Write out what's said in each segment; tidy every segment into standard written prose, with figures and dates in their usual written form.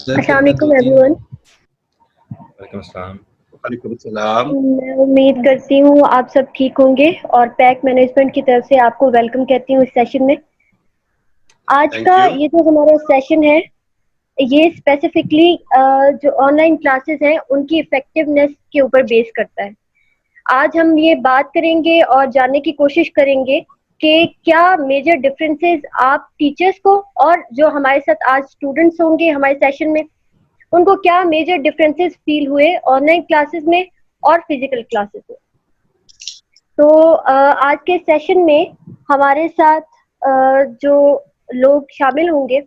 अस्सलाम वालेकुम एवरीवन। वालेकुम अस्सलाम। वालेकुम सलाम। मैं उम्मीद करती हूँ आप सब ठीक होंगे और पैक मैनेजमेंट की तरफ से आपको वेलकम कहती हूँ इस सेशन में। आज थैंक का यू। ये जो हमारा सेशन है ये स्पेसिफिकली जो ऑनलाइन क्लासेस हैं उनकी इफेक्टिवनेस के ऊपर बेस करता है। आज हम ये बात करेंगे और जानने की कोशिश करेंगे कि क्या मेजर डिफरेंसेस आप टीचर्स को और जो हमारे साथ आज स्टूडेंट्स होंगे हमारे सेशन में उनको क्या मेजर डिफरेंसेस फील हुए ऑनलाइन क्लासेस में और फिजिकल क्लासेस में। तो आज के सेशन में हमारे साथ जो लोग शामिल होंगे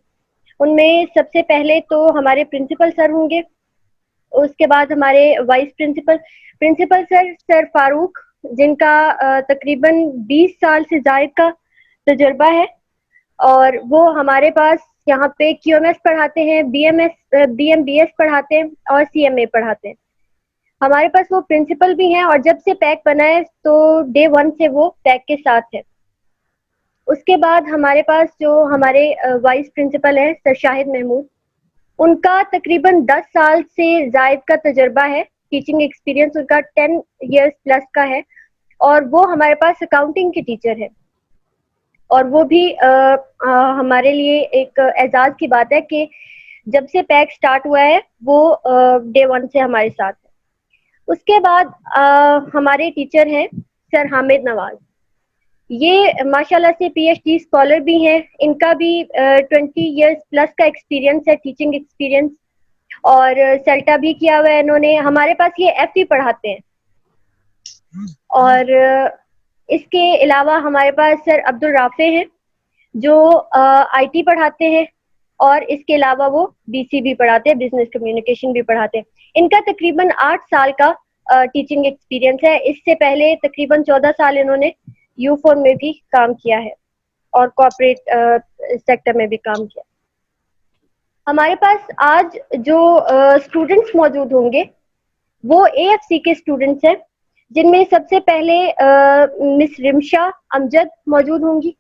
उनमें सबसे पहले तो हमारे प्रिंसिपल सर होंगे, उसके बाद हमारे वाइस प्रिंसिपल सर फारूक, जिनका तकरीबन 20 साल से ज़ायद का तजुर्बा है और वो हमारे पास यहाँ पे QMS पढ़ाते हैं, BMBS पढ़ाते हैं और CMA पढ़ाते हैं। हमारे पास वो प्रिंसिपल भी हैं और जब से पैक बना है तो डे 1 से वो पैक के साथ है। उसके बाद हमारे पास जो हमारे वाइस प्रिंसिपल है सर शाहिद महमूद, उनका तकरीबन 10 साल से ज़ायद का तजुर्बा है, टीचिंग एक्सपीरियंस उनका 10 इयर्स प्लस का है और वो हमारे पास अकाउंटिंग के टीचर है। और वो भी हमारे लिए एक एजाज की बात है कि जब से पैक स्टार्ट हुआ है वो डे 1 से हमारे साथ है। उसके बाद हमारे टीचर हैं सर हामिद नवाज, ये माशाल्लाह से PhD स्कॉलर भी हैं, इनका भी 20 इयर्स प्लस का एक्सपीरियंस है, टीचिंग एक्सपीरियंस, और सेल्टा भी किया हुआ है इन्होंने। हमारे पास ये FE पढ़ाते हैं और इसके अलावा हमारे पास सर अब्दुल राफे हैं जो IT पढ़ाते हैं और इसके अलावा वो BC भी पढ़ाते हैं, बिजनेस कम्युनिकेशन भी पढ़ाते हैं। इनका तकरीबन 8 साल का टीचिंग एक्सपीरियंस है। इससे पहले तकरीबन 14 साल इन्होंने U4 में भी काम किया है और कॉर्पोरेट सेक्टर में भी काम किया। हमारे पास आज जो स्टूडेंट्स मौजूद होंगे वो AFC के स्टूडेंट्स हैं, जिनमें सबसे पहले मिस रिमशा अमजद मौजूद होंगी।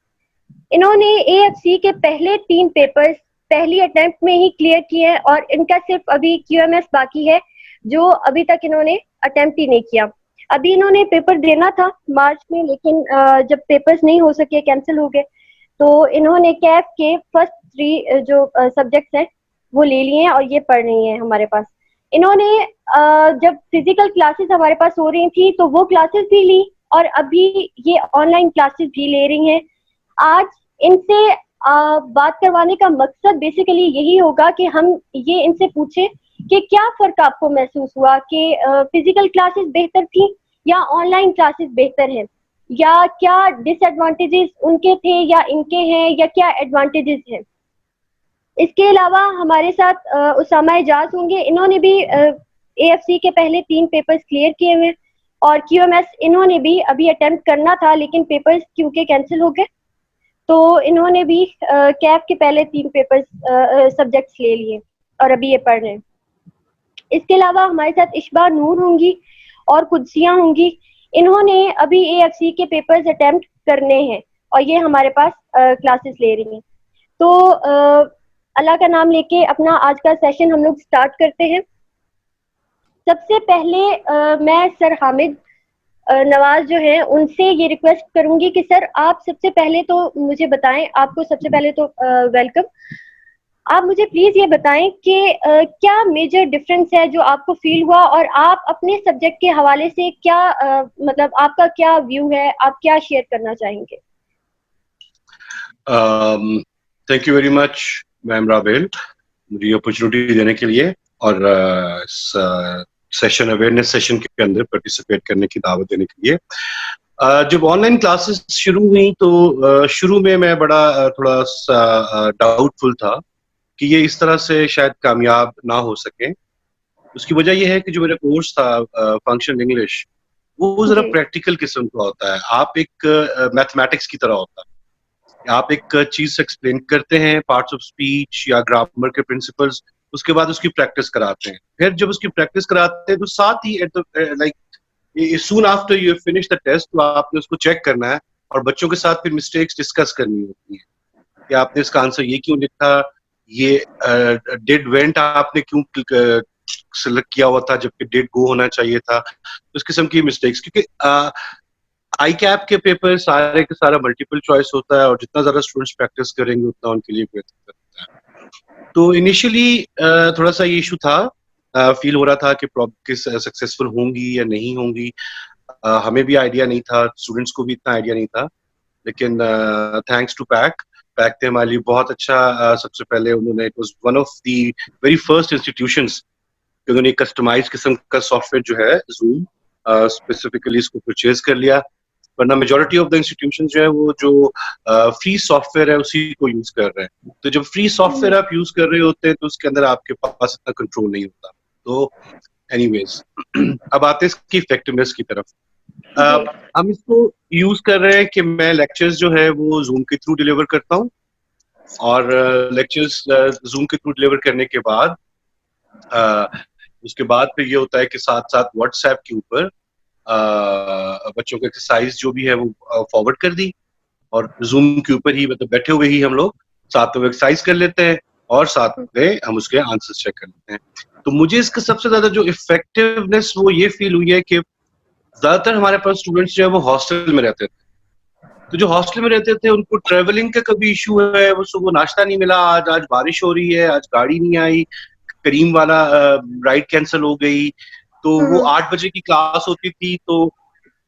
इन्होंने AFC के पहले 3 पेपर्स पहली अटेम्प्ट में ही क्लियर किए हैं और इनका सिर्फ अभी QMS बाकी है जो अभी तक इन्होंने अटेम्प्ट ही नहीं किया। अभी इन्होंने पेपर देना था मार्च में, लेकिन जब पेपर्स नहीं हो सके, कैंसिल हो गए, तो इन्होंने कैफ के फर्स्ट 3 जो सब्जेक्ट्स हैं वो ले लिए हैं और ये पढ़ रही हैं हमारे पास। इन्होंने जब फिजिकल क्लासेस हमारे पास हो रही थी तो वो क्लासेस भी ली और अभी ये ऑनलाइन क्लासेस भी ले रही हैं। आज इनसे बात करवाने का मकसद बेसिकली यही होगा कि हम ये इनसे पूछें कि क्या फर्क आपको महसूस हुआ कि फिजिकल क्लासेस बेहतर थी या ऑनलाइन क्लासेस बेहतर हैं, या क्या डिसएडवांटेजेस उनके थे या इनके हैं, या क्या एडवांटेजेस हैं। इसके अलावा हमारे साथ उसामा एजाज होंगे, इन्होंने भी AFC के पहले 3 पेपर्स क्लियर किए हुए और QMS इन्होंने भी अभी अटेम्प्ट करना था लेकिन पेपर्स क्योंकि कैंसिल हो गए तो इन्होंने भी कैफ के पहले 3 पेपर्स सब्जेक्ट्स ले लिए और अभी ये पढ़ रहे हैं। इसके अलावा हमारे साथ इशबा नूर होंगी और कुदसियाँ होंगी, इन्होंने अभी AFC के पेपर्स अटेम्प्ट करने हैं और ये हमारे पास क्लासेस ले रही हैं। तो अल्लाह का नाम लेके अपना आज का सेशन हम लोग स्टार्ट करते हैं। सबसे पहले मैं सर हामिद नवाज जो हैं उनसे ये रिक्वेस्ट करूंगी कि सर आप सबसे पहले तो मुझे बताएं, आपको सबसे पहले तो वेलकम। आप मुझे प्लीज ये बताएं कि क्या मेजर डिफरेंस है जो आपको फील हुआ और आप अपने सब्जेक्ट के हवाले से क्या मतलब आपका क्या व्यू है, आप क्या शेयर करना चाहेंगे। Thank you very much ma'am राबेल, मुझे अपॉर्चुनिटी देने के लिए और सेशन अवेयरनेस सेशन के अंदर पार्टिसिपेट करने की दावत देने के लिए। जब ऑनलाइन क्लासेस शुरू हुई तो शुरू में मैं बड़ा थोड़ा सा डाउटफुल था कि ये इस तरह से शायद कामयाब ना हो सके। उसकी वजह यह है कि जो मेरा कोर्स था फंक्शनल इंग्लिश, वो जरा प्रैक्टिकल किस्म का होता है। आप एक मैथमेटिक्स की तरह होता है, आप एक चीज एक्सप्लेन करते हैं, पार्ट्स ऑफ स्पीच या ग्रामर के प्रिंसिपल्स, उसके बाद उसकी प्रैक्टिस कराते हैं। फिर जब उसकी प्रैक्टिस कराते हैं तो साथ ही like soon after you finish the test तो आपने उसको चेक करना है और बच्चों के साथ फिर मिस्टेक्स डिस्कस करनी होती है कि आपने इसका आंसर ये क्यों लिखा, ये डिड वेंट आपने क्यों सिलेक्ट किया हुआ था जबकि डिड गो होना चाहिए था, तो इस किस्म की मिस्टेक्स, क्योंकि आई कैप के पेपर सारे के सारा मल्टीपल चॉइस होता है और जितना ज्यादा स्टूडेंट्स प्रैक्टिस करेंगे उतना उनके लिए बेहतर होता है। तो इनिशियली थोड़ा सा ये इशू था, फील हो रहा था कि सक्सेसफुल होंगी या नहीं होंगी। हमें भी आइडिया नहीं था, स्टूडेंट्स को भी इतना आइडिया नहीं था, लेकिन थैंक्स टू पैक, पैक ने हमारे लिए बहुत अच्छा सबसे पहले उन्होंने, it was one of the very first institutions कि उन्होंने कस्टमाइज किस्म का सॉफ्टवेयर जो है जूम स्पेसिफिकली इसको परचेज कर लिया, वरना मेजोरिटी ऑफ द इंस्टीट्यूशन जो है वो जो फ्री सॉफ्टवेयर है उसी को यूज कर रहे हैं। तो जब फ्री सॉफ्टवेयर आप यूज कर रहे होते हैं तो उसके अंदर आपके पास इतना कंट्रोल नहीं होता। तो एनीवेज अब आते हैं इसकी इफेक्टिवनेस की तरफ। हम इसको यूज कर रहे हैं कि मैं लेक्चर्स जो है वो जूम के थ्रू डिलीवर करता हूँ, और लेक्चर्स जूम के थ्रू डिलीवर करने के बाद उसके बाद फिर ये होता है कि साथ साथ व्हाट्सएप के ऊपर बच्चों को एक्सरसाइज जो भी है वो फॉरवर्ड कर दी, और जूम के ऊपर ही मतलब बैठे हुए ही हम लोग साथ में एक्सरसाइज कर लेते हैं और साथ में हम उसके आंसर्स चेक कर लेते हैं। तो मुझे इसका सबसे ज्यादा जो इफेक्टिवनेस वो ये फील हुई है कि ज्यादातर हमारे पास स्टूडेंट्स जो है वो हॉस्टल में रहते थे, तो जो हॉस्टल में रहते थे उनको ट्रेवलिंग का कभी इशू है, वो सुबह नाश्ता नहीं मिला, आज बारिश हो रही है, आज गाड़ी नहीं आई, करीम वाला राइड कैंसिल हो गई, तो वो 8 बजे की क्लास होती थी तो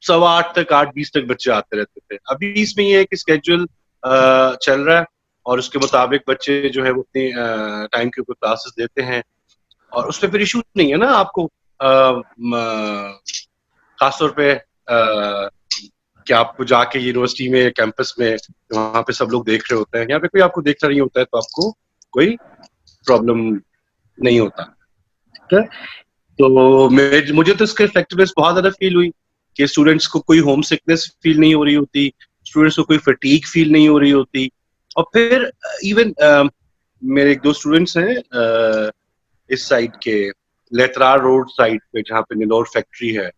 8:15 तक 8:20 तक बच्चे आते रहते थे। अभी इसमें ये है कि स्केड्यूल चल रहा है और उसके मुताबिक बच्चे जो है वो अपने टाइम के ऊपर क्लासेस देते हैं, और उसमें फिर इशू नहीं है ना आपको, खासतौर पे कि आपको जाके यूनिवर्सिटी में कैंपस में वहां पे सब लोग देख रहे होते हैं, यहाँ पे कोई आपको देख रहा नहीं होता है तो आपको कोई प्रॉब्लम नहीं होता। ठीक है, तो मुझे तो इसका इफेक्टिवनेस बहुत ज्यादा फील हुई कि स्टूडेंट्स को कोई होम सिकनेस फील नहीं हो रही होती, स्टूडेंट्स को कोई फटीग फील नहीं हो रही होती। और फिर इवन मेरे एक दो स्टूडेंट्स हैं इस साइड के लेतरार रोड साइड पे जहाँ पे निलोर फैक्ट्री है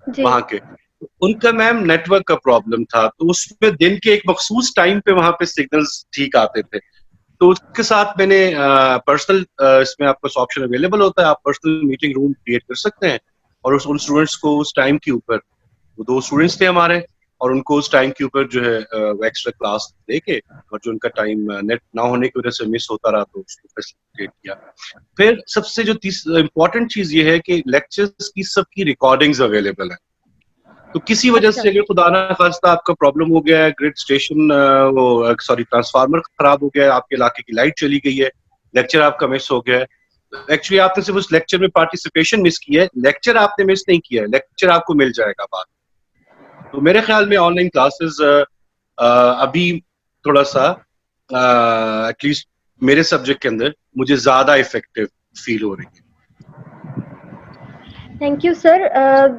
वहां के, उनका मैम नेटवर्क का प्रॉब्लम था, तो उसमें दिन के एक मखसूस टाइम पे वहां पे सिग्नल्स ठीक आते थे। तो उसके साथ मैंने पर्सनल इसमें आपको ऑप्शन अवेलेबल होता है, आप पर्सनल मीटिंग रूम क्रिएट कर सकते हैं और उन स्टूडेंट्स को उस टाइम के ऊपर, वो 2 स्टूडेंट्स थे हमारे, और उनको उस टाइम के ऊपर जो है वो एक्स्ट्रा क्लास देके, और जो उनका टाइम नेट ना होने की वजह से मिस होता रहा तो उसको फैसिलिटेट किया। फिर सबसे जो इम्पोर्टेंट चीज ये है कि लेक्चर्स की सबकी रिकॉर्डिंग्स अवेलेबल है, तो किसी वजह से अगर खुदा ना खास्ता आपका प्रॉब्लम हो गया है, ग्रिड स्टेशन ट्रांसफार्मर खराब हो गया है, आपके इलाके की लाइट चली गई है, लेक्चर आपका मिस हो गया है, एक्चुअली आपने सिर्फ उस लेक्चर में पार्टिसिपेशन मिस किया है, लेक्चर आपने मिस नहीं किया है, लेक्चर आपको मिल जाएगा बाद। तो मेरे ख्याल में ऑनलाइन क्लासेस अभी थोड़ा सा एटलीस्ट मेरे सब्जेक्ट के अंदर मुझे ज्यादा इफेक्टिव फील हो रही है। Thank you sir.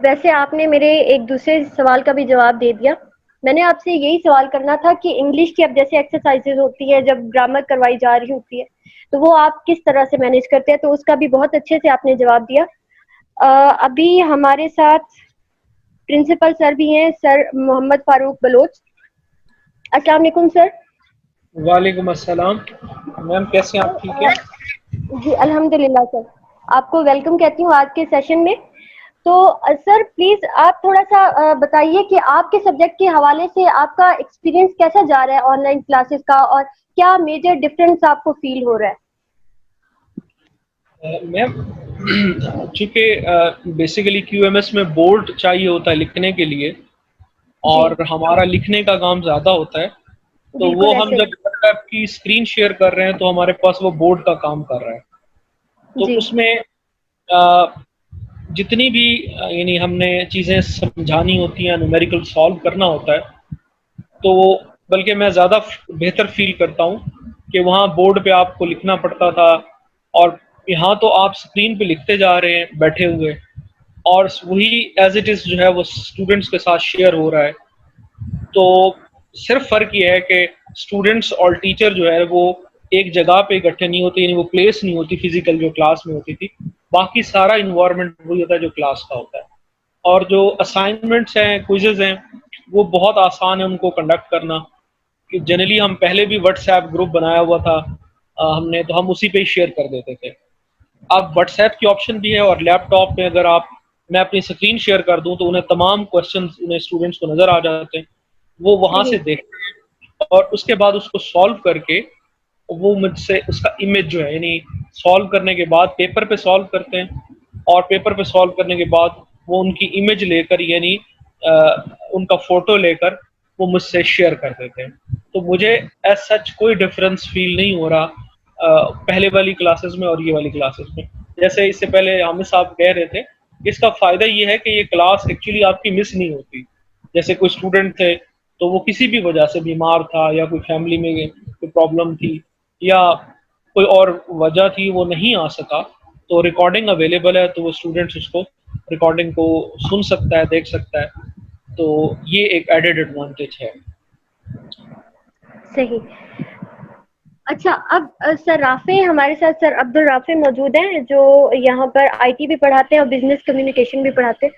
वैसे आपने मेरे एक दूसरे सवाल का भी जवाब दे दिया। मैंने आपसे यही सवाल करना था कि इंग्लिश की अब जैसे एक्सरसाइजेज होती है, जब ग्रामर करवाई जा रही होती है, तो वो आप किस तरह से मैनेज करते हैं, तो उसका भी बहुत अच्छे से आपने जवाब दिया। अभी हमारे साथ प्रिंसिपल सर भी हैं, सर मोहम्मद फारूक बलोच। अस्सलाम वालेकुम सर। वालेकुम अस्सलाम मैम, कैसे हैं आप? ठीक है जी अल्हम्दुलिल्लाह सर। आपको वेलकम कहती हूँ आज के सेशन में। तो सर प्लीज आप थोड़ा सा बताइए कि आपके सब्जेक्ट के हवाले से आपका एक्सपीरियंस कैसा जा रहा है ऑनलाइन क्लासेस का, और क्या मेजर डिफरेंस आपको फील हो रहा है? मैम, चूँकि बेसिकली QMS में बोर्ड चाहिए होता है लिखने के लिए, और हमारा लिखने का काम ज़्यादा होता है, तो वो हम जब लैपटॉप की स्क्रीन शेयर कर रहे हैं तो हमारे पास वो बोर्ड का काम कर रहा है, तो उसमें जितनी भी यानी हमने चीज़ें समझानी होती हैं, न्यूमेरिकल सॉल्व करना होता है, तो बल्कि मैं ज़्यादा बेहतर फील करता हूँ कि वहाँ बोर्ड पे आपको लिखना पड़ता था, और यहाँ तो आप स्क्रीन पे लिखते जा रहे हैं बैठे हुए, और वही एज इट इज़ जो है वो स्टूडेंट्स के साथ शेयर हो रहा है। तो सिर्फ फ़र्क ये है कि स्टूडेंट्स और टीचर जो है वो एक जगह पे इकट्ठे नहीं होते, यानी वो प्लेस नहीं होती फिजिकल जो क्लास में होती थी, बाकी सारा इन्वायरमेंट वही होता है जो क्लास का होता है। और जो असाइनमेंट्स हैं, क्विज़ेज़ हैं, वो बहुत आसान है उनको कंडक्ट करना, कि जनरली हम पहले भी व्हाट्सएप ग्रुप बनाया हुआ था हमने, तो हम उसी पे ही शेयर कर देते थे। अब व्हाट्सएप की ऑप्शन भी है और लैपटॉप में अगर मैं अपनी स्क्रीन शेयर कर दूं तो उन्हें तमाम क्वेश्चंस उन्हें स्टूडेंट्स को नज़र आ जाते हैं, वो वहाँ से देखते हैं और उसके बाद उसको सॉल्व करके वो मुझसे उसका इमेज जो है, यानी सॉल्व करने के बाद पेपर पे सॉल्व करते हैं और पेपर पे सॉल्व करने के बाद वो उनकी इमेज लेकर, यानी उनका फोटो लेकर वो मुझसे शेयर कर देते हैं। तो मुझे एज सच कोई डिफरेंस फील नहीं हो रहा पहले वाली क्लासेस में और ये वाली क्लासेस में। जैसे इससे पहले हामिद साहब कह रहे थे, इसका फ़ायदा ये है कि ये क्लास एक्चुअली आपकी मिस नहीं होती। जैसे कोई स्टूडेंट थे तो वो किसी भी वजह से बीमार था या कोई फैमिली में कोई प्रॉब्लम थी या कोई और वजह थी, वो नहीं आ सका, तो रिकॉर्डिंग अवेलेबल है, तो वो स्टूडेंट्स उसको रिकॉर्डिंग को सुन सकता है, देख सकता है। तो ये एक एडेड एडवांटेज है। सही। अच्छा, अब सर राफे हमारे साथ, सर अब्दुल राफे मौजूद हैं जो यहाँ पर आईटी भी पढ़ाते हैं और बिजनेस कम्युनिकेशन भी पढ़ाते हैं।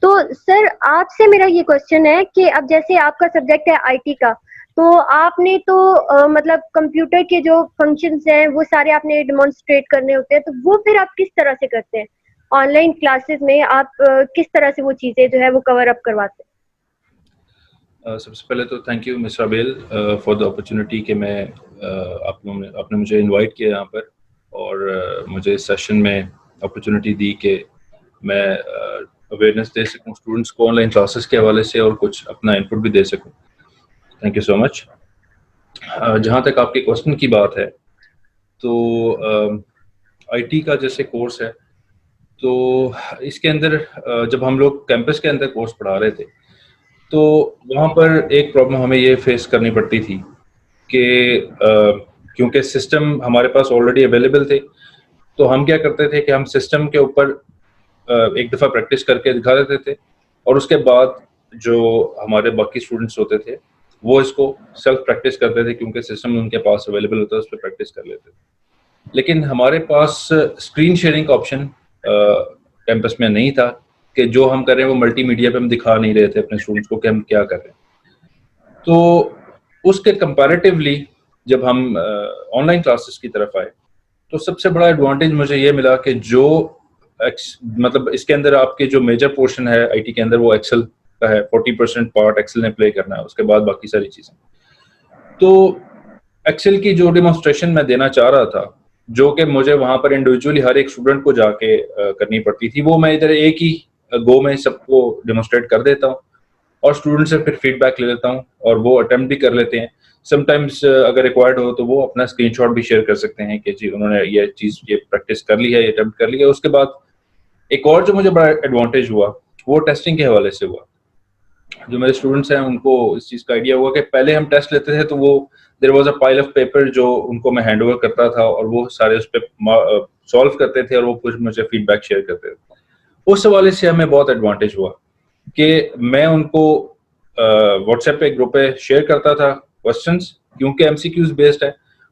तो सर आपसे मेरा ये क्वेश्चन है कि अब जैसे आपका सब्जेक्ट है आईटी का, तो आपने तो मतलब कंप्यूटर के जो फंक्शंस हैं वो सारे आपने डेमोन्स्ट्रेट करने होते हैं, तो वो फिर आप किस तरह से करते हैं ऑनलाइन क्लासेस में? आप किस तरह से वो चीजें जो है वो कवर अप करवाते हैं? सबसे पहले तो thank you mister अबेल for the opportunity कि मैं आपने मुझे इनवाइट किया यहाँ पर और मुझे इस सेशन में अपॉर्चुनिटी दी कि मैं अवेयरनेस दे सकूँ स्टूडेंट्स को ऑनलाइन क्लासेस के हवाले से और कुछ अपना इनपुट भी दे सकूँ। Thank you so much. जहाँ तक आपके क्वेश्चन की बात है, तो आईटी का जैसे कोर्स है, तो इसके अंदर जब हम लोग कैंपस के अंदर कोर्स पढ़ा रहे थे तो वहाँ पर एक प्रॉब्लम हमें ये फेस करनी पड़ती थी कि क्योंकि सिस्टम हमारे पास ऑलरेडी अवेलेबल थे, तो हम क्या करते थे कि हम सिस्टम के ऊपर एक दफ़ा प्रैक्टिस करके दिखा देते थे और उसके बाद जो हमारे बाकी स्टूडेंट्स होते थे वो इसको सेल्फ प्रैक्टिस करते थे, क्योंकि सिस्टम उनके पास अवेलेबल होता है, उस पर प्रैक्टिस कर लेते थे। लेकिन हमारे पास स्क्रीन शेयरिंग का ऑप्शन कैंपस में नहीं था कि जो हम कर रहे हैं वो मल्टीमीडिया पे हम दिखा नहीं रहे थे अपने स्टूडेंट्स को कि हम क्या कर रहे हैं। तो उसके कंपैरेटिवली जब हम ऑनलाइन क्लासेस की तरफ आए तो सबसे बड़ा एडवांटेज मुझे ये मिला कि जो मतलब इसके अंदर आपके जो मेजर पोर्शन है आईटी के अंदर वो एक्सेल का है, 40% पार्ट एक्सेल ने प्ले करना है, उसके बाद बाकी सारी चीज़ें। तो एक्सेल की जो डेमोन्स्ट्रेशन मैं देना चाह रहा था, जो कि मुझे वहाँ पर इंडिविजुअली हर एक स्टूडेंट को जाके करनी पड़ती थी, वो मैं इधर एक ही गो में सबको डेमोन्स्ट्रेट कर देता हूँ और स्टूडेंट से फिर फीडबैक ले लेता हूँ और वो अटेम्प्ट भी कर लेते हैं। समटाइम्स अगर रिक्वायर्ड हो तो वो अपना स्क्रीनशॉट भी शेयर कर सकते हैं कि जी उन्होंने ये चीज़ ये प्रैक्टिस कर ली है, ये अटेम्प्ट कर लिया। उसके बाद एक और जो मुझे बड़ा एडवांटेज हुआ वो टेस्टिंग के हवाले से हुआ। जो मेरे स्टूडेंट्स हैं उनको इस चीज़ का आइडिया हुआ कि पहले हम टेस्ट लेते थे तो वो there was a pile of paper जो उनको मैं हैंड ओवर करता था और वो सारे उस पर सॉल्व करते थे और वो कुछ मुझे फीडबैक शेयर करते थे। उस हवाले से हमें बहुत एडवांटेज हुआ कि मैं उनको व्हाट्सएप पे ग्रुप पे शेयर करता था क्वेश्चंस, क्योंकि एमसीक्यूज बेस्ड है,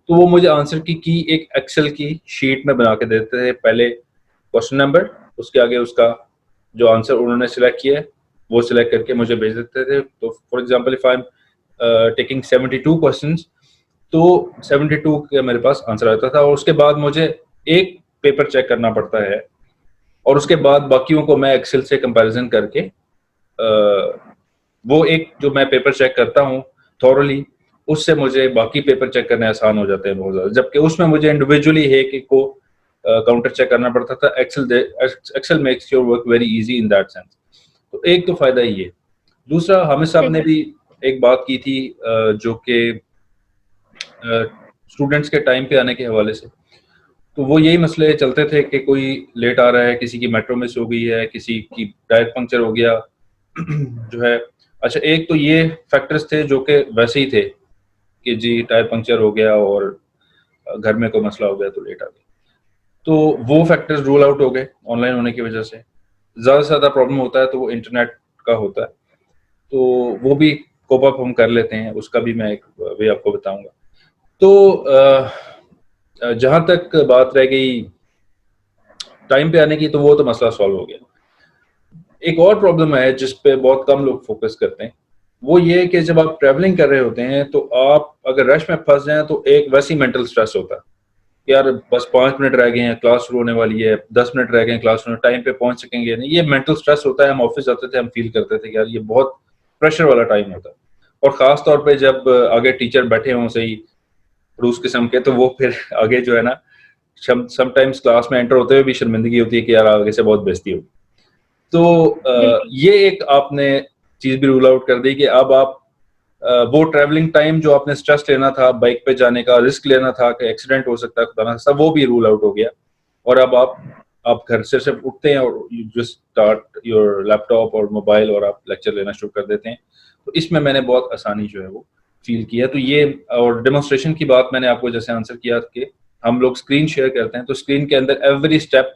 तो वो मुझे आंसर की एक एक्सेल की शीट में बना के देते थे। पहले क्वेश्चन नंबर, उसके आगे उसका जो आंसर उन्होंने सिलेक्ट किया है वो सिलेक्ट करके मुझे भेज देते थे। तो for example if I am taking 72 questions, तो 72 के मेरे पास आंसर आता था और उसके बाद मुझे एक पेपर चेक करना पड़ता है और उसके बाद बाकियों को मैं एक्सेल से कंपैरिजन करके वो एक जो मैं पेपर चेक करता हूँ थॉरली, उससे मुझे बाकी पेपर चेक करने आसान हो जाते हैं बहुत ज़्यादा। जबकि उसमें मुझे इंडिविजुअली एक को काउंटर चेक करना पड़ता था। Excel makes your work very easy in that sense. तो एक तो फायदा ये। दूसरा, हामिद साहब ने भी एक बात की थी जो कि स्टूडेंट्स के टाइम पे आने के हवाले से, तो वो यही मसले चलते थे कि कोई लेट आ रहा है, किसी की मेट्रो मिस हो गई है, किसी की टायर पंक्चर हो गया जो है। अच्छा, एक तो ये फैक्टर्स थे जो कि वैसे ही थे कि जी टायर पंक्चर हो गया और घर में कोई मसला हो गया तो लेट आ गया, तो वो फैक्टर्स रूल आउट हो गए ऑनलाइन होने की वजह से। ज़्यादा से ज़्यादा प्रॉब्लम होता है तो वो इंटरनेट का होता है, तो वो भी कोप अप हम कर लेते हैं, उसका भी मैं एक वे आपको बताऊंगा। तो जहाँ तक बात रह गई टाइम पे आने की, तो वो तो मसला सॉल्व हो गया। एक और प्रॉब्लम है जिस पे बहुत कम लोग फोकस करते हैं, वो ये है कि जब आप ट्रैवलिंग कर रहे होते हैं तो आप अगर रश में फंस जाएं तो एक वैसी मेंटल स्ट्रेस होता है यार बस 5 मिनट रह गए हैं, क्लास शुरू होने वाली है, 10 मिनट रह गए हैं क्लास शुरू, टाइम पे पहुंच सकेंगे नहीं। ये मेंटल स्ट्रेस होता है। हम ऑफिस जाते थे, हम फील करते थे कि यार ये बहुत प्रेशर वाला टाइम होता है। और खास तौर पे जब आगे टीचर बैठे हों सही रूस किस्म के, तो वो फिर आगे जो है ना, समटाइम्स क्लास में एंटर होते हुए भी शर्मिंदगी होती है कि यार आगे से बहुत बेइज्जती होगी। तो बिल्कुल। ये एक आपने चीज भी रूल आउट कर दी कि अब आप वो ट्रैवलिंग टाइम जो आपने स्ट्रेस लेना था, बाइक पे जाने का रिस्क लेना था कि एक्सीडेंट हो सकता है, खुदा ना खास्ता, वो भी रूल आउट हो गया। और अब आप घर से सिर्फ उठते हैं और you just start your laptop और मोबाइल और आप लेक्चर लेना शुरू कर देते हैं। तो इसमें मैंने बहुत आसानी जो है वो फील किया। तो ये, और डेमोन्स्ट्रेशन की बात मैंने आपको जैसे आंसर किया कि हम लोग स्क्रीन शेयर करते हैं, तो स्क्रीन के अंदर every step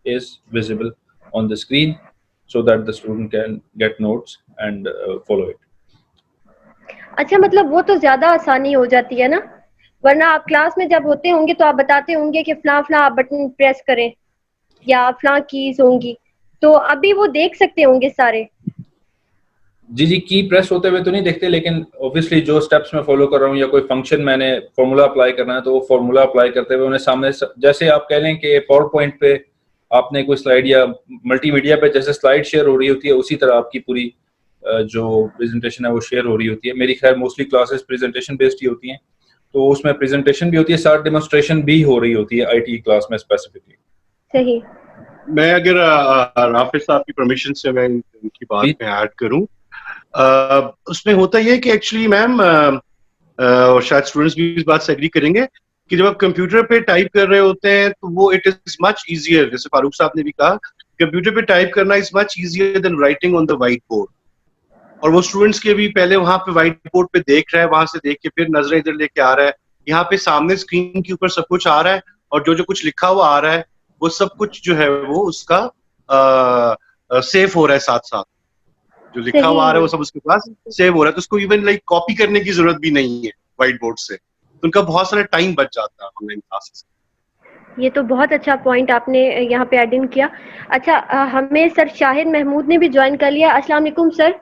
is visible on the screen so that the student can get notes and follow it. अच्छा, मतलब वो तो ज्यादा आसानी हो जाती है ना, वरना आप क्लास में जब होते होंगे तो आप बताते होंगे कि फलां फलां आप बटन प्रेस करें या फलां कीज होंगी, तो अभी वो देख सकते होंगे सारे। जी जी, की प्रेस होते हुए तो नहीं देखते, लेकिन ऑब्वियसली जो स्टेप्स मैं फॉलो कर रहा हूँ या कोई फंक्शन मैंने फॉर्मूला अप्लाई करना है, तो वो फॉर्मूला अप्लाई करते हुए उन्हें सामने, जैसे आप कह लें कि पावर पॉइंट पे आपने कोई स्लाइड या मल्टीमीडिया पे जैसे स्लाइड शेयर हो रही होती है, उसी तरह आपकी पूरी जो प्रेजेंटेशन है वो शेयर हो रही होती है। मेरी खैर मोस्टली क्लासेस प्रेजेंटेशन बेस्ड ही होती हैं, तो उसमें प्रेजेंटेशन भी होती है, साथ डेमोन्स्ट्रेशन भी हो रही होती है आईटी क्लास में स्पेसिफिकली। सही। मैं अगर राफिज साहब की परमिशन से मैं इनकी बात में ऐड करूं, उसमें होता यह है कि एक्चुअली मैम, और शायद स्टूडेंट्स भी इस बात से एग्री करेंगे कि जब आप कंप्यूटर पे टाइप कर रहे होते हैं तो वो इट इज मच इजियर, जैसे फारूक साहब ने भी कहा, कंप्यूटर पे टाइप करना is much easier than writing on the white board. और वो स्टूडेंट्स के भी पहले वहां पे व्हाइट बोर्ड पे देख रहा है, वहां से देख के फिर नजरें इधर लेके आ रहा है, यहाँ पे सामने स्क्रीन के ऊपर सब कुछ आ रहा है और जो जो कुछ लिखा हुआ आ रहा है वो सब कुछ जो है वो उसका सेव हो रहा है, साथ साथ जो लिखा हुआ आ रहा है वो सब उसके पास सेव हो रहा है, तो उसको इवन लाइक कॉपी करने की जरूरत भी नहीं है व्हाइट बोर्ड से, तो उनका बहुत सारा टाइम बच जाता है ऑनलाइन क्लासेस। ये तो बहुत अच्छा पॉइंट आपने यहाँ पे ऐड इन किया। अच्छा, हमें सर शाहिद महमूद ने भी ज्वाइन कर लिया। अस्सलाम वालेकुम सर।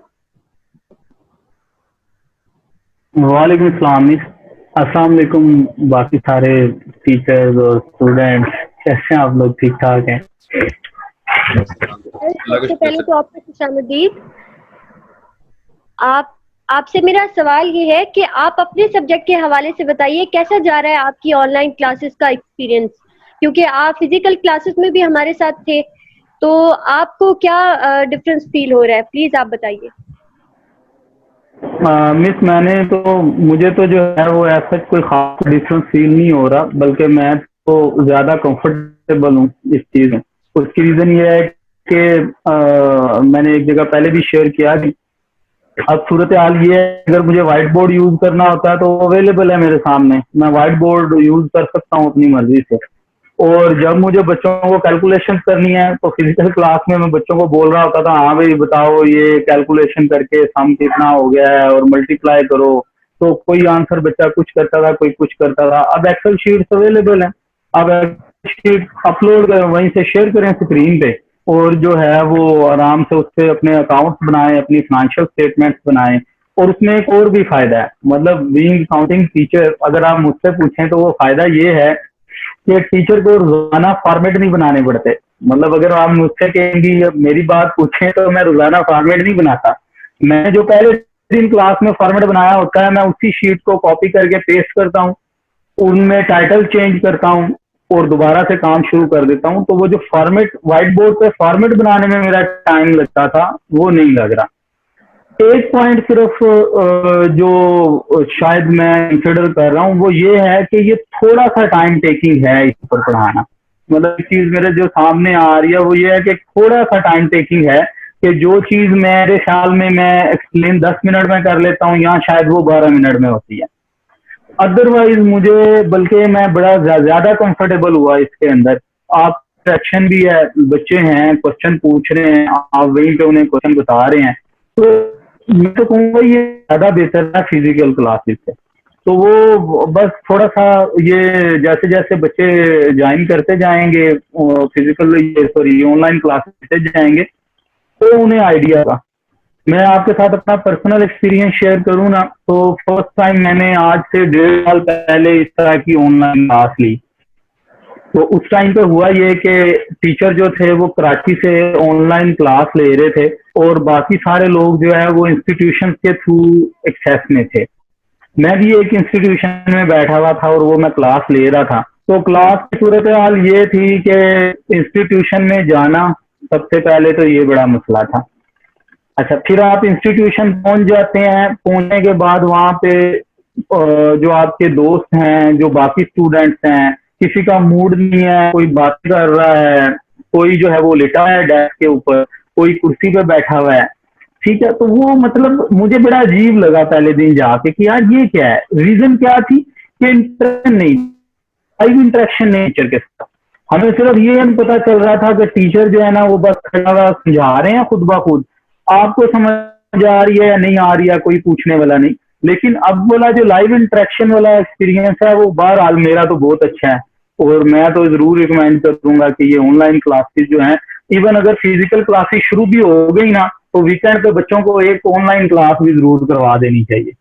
वालेकुम अस्सलाम। अस्सलाम वालेकुम बाकी सारे टीचर्स और स्टूडेंट्स, कैसे हैं आप लोग? ठीक ठाक हैं? सबसे पहले तो आपका खुशामदीद। आपसे मेरा सवाल ये है कि आप अपने सब्जेक्ट के हवाले से बताइए कैसा जा रहा है आपकी ऑनलाइन क्लासेस का एक्सपीरियंस, क्योंकि आप फिजिकल क्लासेस में भी हमारे साथ थे, तो आपको क्या डिफरेंस फील हो रहा है, प्लीज आप बताइए। मिस, मुझे तो जो है वो ऐसा कोई खास डिफरेंस फील नहीं हो रहा, बल्कि मैं तो ज्यादा कंफर्टेबल हूँ इस चीज में। उसकी रीजन ये है कि मैंने एक जगह पहले भी शेयर किया कि अब सूरत हाल ये है, अगर मुझे व्हाइट बोर्ड यूज करना होता है तो अवेलेबल है मेरे सामने, मैं व्हाइट बोर्ड यूज कर सकता हूँ अपनी मर्जी से। और जब मुझे बच्चों को कैलकुलेशन करनी है तो फिजिकल क्लास में मैं बच्चों को बोल रहा होता था, हाँ भाई बताओ ये कैलकुलेशन करके सम कितना हो गया है और मल्टीप्लाई करो, तो कोई आंसर बच्चा कुछ करता था, कोई कुछ करता था। अब एक्सेल शीट्स अवेलेबल है, अब शीट अपलोड करें, वहीं से शेयर करें स्क्रीन पे, और जो है वो आराम से उससे अपने अकाउंट्स बनाएं, अपनी फाइनेंशियल स्टेटमेंट्स बनाएं। और उसमें एक और भी फायदा है, मतलब बीइंग अकाउंटिंग टीचर, अगर आप मुझसे पूछें तो वो फायदा ये है कि टीचर को रोजाना फॉर्मेट नहीं बनाने पड़ते। मतलब अगर आप मुझसे कहेंगी, मेरी बात पूछें, तो मैं रोजाना फॉर्मेट नहीं बनाता। मैं जो पहले दिन क्लास में फॉर्मेट बनाया होता है, मैं उसी शीट को कॉपी करके पेस्ट करता हूँ, उनमें टाइटल चेंज करता हूँ और दोबारा से काम शुरू कर देता हूँ। तो वो जो फॉर्मेट व्हाइट बोर्ड पे फॉर्मेट बनाने में मेरा टाइम लगता था वो नहीं लग रहा। एक पॉइंट सिर्फ जो शायद मैं कंसिडर कर रहा हूँ वो ये है कि ये थोड़ा सा टाइम टेकिंग है इस पर पढ़ाना। मतलब चीज मेरे जो सामने आ रही है वो ये है कि थोड़ा सा टाइम टेकिंग है, कि जो चीज मेरे ख्याल में मैं एक्सप्लेन 10 मिनट में कर लेता हूँ, यहाँ शायद वो 12 मिनट में होती है। अदरवाइज मुझे, बल्कि मैं बड़ा ज्यादा कंफर्टेबल हुआ इसके अंदर। आप एक्शन भी है, बच्चे हैं क्वेश्चन पूछ रहे हैं, आप वहीं पे उन्हें क्वेश्चन बता रहे हैं, तो मैं तो कहूँगा ये ज्यादा बेहतर है फिजिकल क्लासेस से। तो वो बस थोड़ा सा ये जैसे जैसे बच्चे ज्वाइन करते जाएंगे फिजिकल, सॉरी ऑनलाइन क्लासेस से जाएंगे, तो उन्हें आइडिया होगा। मैं आपके साथ अपना पर्सनल एक्सपीरियंस शेयर करूँ ना, तो फर्स्ट टाइम मैंने आज से 1.5 साल पहले इस तरह की ऑनलाइन क्लास ली। तो उस टाइम पे हुआ ये कि टीचर जो थे वो कराची से ऑनलाइन क्लास ले रहे थे और बाकी सारे लोग जो है वो इंस्टीट्यूशन के थ्रू एक्सेस में थे। मैं भी एक इंस्टीट्यूशन में बैठा हुआ था और वो मैं क्लास ले रहा था। तो क्लास की सूरत हाल ये थी कि इंस्टीट्यूशन में जाना सबसे पहले तो ये बड़ा मसला था। अच्छा, फिर आप इंस्टीट्यूशन पहुंच जाते हैं, पहुंचने के बाद वहाँ पे जो आपके दोस्त हैं, जो बाकी स्टूडेंट्स हैं, किसी का मूड नहीं है, कोई बात कर रहा है, कोई जो है वो लेटा है डेस्क के ऊपर, कोई कुर्सी पे बैठा हुआ है, ठीक है। तो वो मतलब मुझे बड़ा अजीब लगा पहले दिन जाके कि यार ये क्या है। रीजन क्या थी कि इंटरेक्शन नहीं, लाइव इंटरेक्शन नहीं टीचर के साथ। हमें सिर्फ ये पता चल रहा था कि टीचर जो है ना वो बस खड़ा हुआ समझा रहे हैं खुद ब खुद, आपको समझ आ रही है या नहीं आ रही है कोई पूछने वाला नहीं। लेकिन अब वाला जो लाइव इंटरेक्शन वाला एक्सपीरियंस है वो बहरहाल मेरा तो बहुत अच्छा है और मैं तो जरूर रिकमेंड करूंगा कि ये ऑनलाइन क्लासेस जो हैं, इवन अगर फिजिकल क्लासेस शुरू भी हो गई ना तो वीकेंड पे बच्चों को एक ऑनलाइन क्लास भी जरूर करवा देनी चाहिए।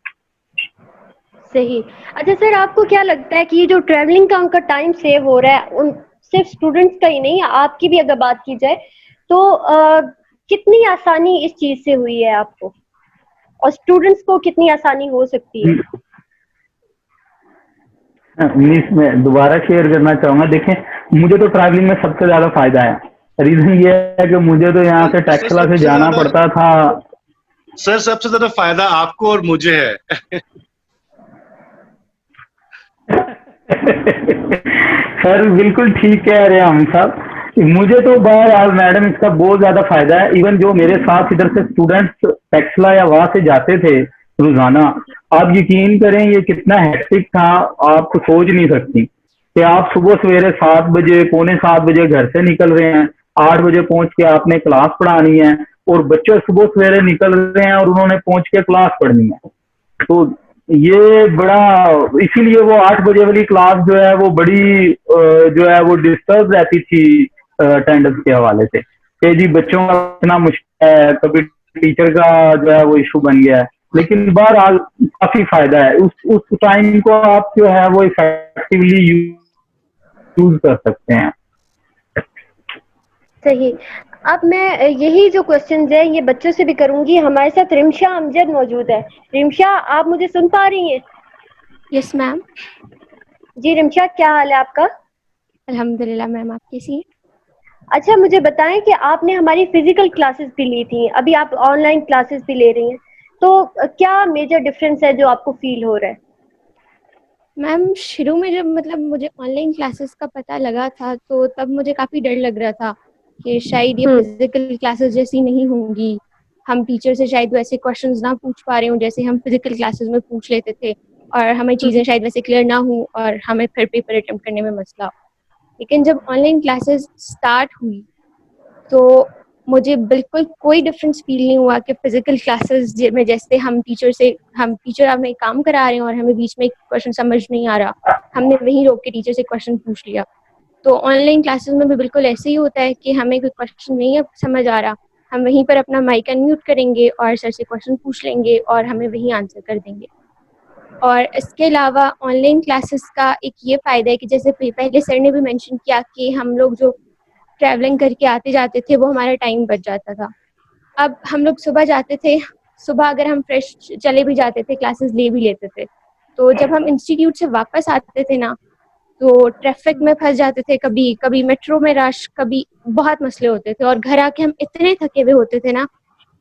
सही। अच्छा सर, आपको क्या लगता है कि ये जो ट्रैवलिंग का उनका टाइम सेव हो रहा है, उन सिर्फ स्टूडेंट्स का ही नहीं, आपकी भी अगर बात की जाए तो कितनी आसानी इस चीज से हुई है आपको, और स्टूडेंट्स को कितनी आसानी हो सकती है? मैं दोबारा शेयर करना चाहूंगा। देखें, मुझे तो ट्रैवलिंग में सबसे ज्यादा फायदा है। रीजन ये है कि मुझे तो यहाँ से टैक्सला से जाना पड़ता था। सर सबसे ज्यादा फायदा आपको और मुझे है। सर बिल्कुल ठीक कह रहे हैं हम साहब। मुझे तो बहरहाल मैडम इसका बहुत ज्यादा फायदा है। इवन जो मेरे साथ इधर से स्टूडेंट्स टैक्सला या वहां से जाते थे रोजाना, आप यकीन करें ये कितना हेक्टिक था, आप सोच नहीं सकती कि आप सुबह सवेरे 7 बजे, पौने 7 बजे घर से निकल रहे हैं, 8 बजे पहुंच के आपने क्लास पढ़ानी है, और बच्चे सुबह सवेरे निकल रहे हैं और उन्होंने पहुंच के क्लास पढ़नी है। तो ये बड़ा, इसीलिए वो 8 बजे वाली क्लास जो है वो बड़ी जो है वो डिस्टर्ब रहती थी अटेंडेंस के हवाले से कि जी बच्चों का इतना मुश्किल है, कभी टीचर का जो है वो इशू बन गया है। लेकिन बहरहाल काफी फायदा है, उस टाइम को आप जो है वो इफेक्टिवली यूज कर सकते हैं। सही। अब मैं यही जो क्वेश्चंस है ये बच्चों से भी करूंगी। हमारे साथ रिमशा अमजद मौजूद है। रिमशा, आप मुझे सुन पा रही हैं? Yes ma'am. जी रिमशा, क्या हाल है आपका? अल्हम्दुलिल्लाह मैम, आप कैसी हैं? अच्छा, मुझे बताएं कि आपने हमारी फिजिकल क्लासेस भी ली थी, अभी आप ऑनलाइन क्लासेस भी ले रही हैं, तो क्या मेजर डिफरेंस है जो आपको फील हो रहा है? मैम शुरू में जब मतलब मुझे ऑनलाइन क्लासेस का पता लगा था तो तब मुझे काफ़ी डर लग रहा था कि शायद ये फिजिकल क्लासेस जैसी नहीं होंगी, हम टीचर से शायद वैसे क्वेश्चंस ना पूछ पा रहे हूँ जैसे हम फिजिकल क्लासेस में पूछ लेते थे, और हमें चीज़ें शायद वैसे क्लियर ना हो और हमें फिर पेपर अटेम्प्ट करने में मसला हो। लेकिन जब ऑनलाइन क्लासेस स्टार्ट हुई तो मुझे बिल्कुल कोई डिफरेंस फील नहीं हुआ कि फिजिकल क्लासेस में जैसे हम टीचर हमें काम करा रहे हैं और हमें बीच में एक क्वेश्चन समझ नहीं आ रहा, हमने वहीं रोक के टीचर से क्वेश्चन पूछ लिया। तो ऑनलाइन क्लासेस में भी बिल्कुल ऐसे ही होता है कि हमें कोई क्वेश्चन नहीं समझ आ रहा, हम वहीं पर अपना माइक अनम्यूट करेंगे और सर से क्वेश्चन पूछ लेंगे और हमें वहीं आंसर कर देंगे। और इसके अलावा ऑनलाइन क्लासेस का एक ये फ़ायदा है कि जैसे पहले सर ने भी मेंशन किया कि हम लोग जो ट्रैवलिंग करके आते जाते थे वो हमारा टाइम बच जाता था। अब हम लोग सुबह जाते थे, सुबह अगर हम फ्रेश चले भी जाते थे, क्लासेस ले भी लेते थे, तो जब हम इंस्टीट्यूट से वापस आते थे ना तो ट्रैफिक में फंस जाते थे, कभी कभी मेट्रो में रश, कभी बहुत मसले होते थे, और घर आके हम इतने थके हुए होते थे ना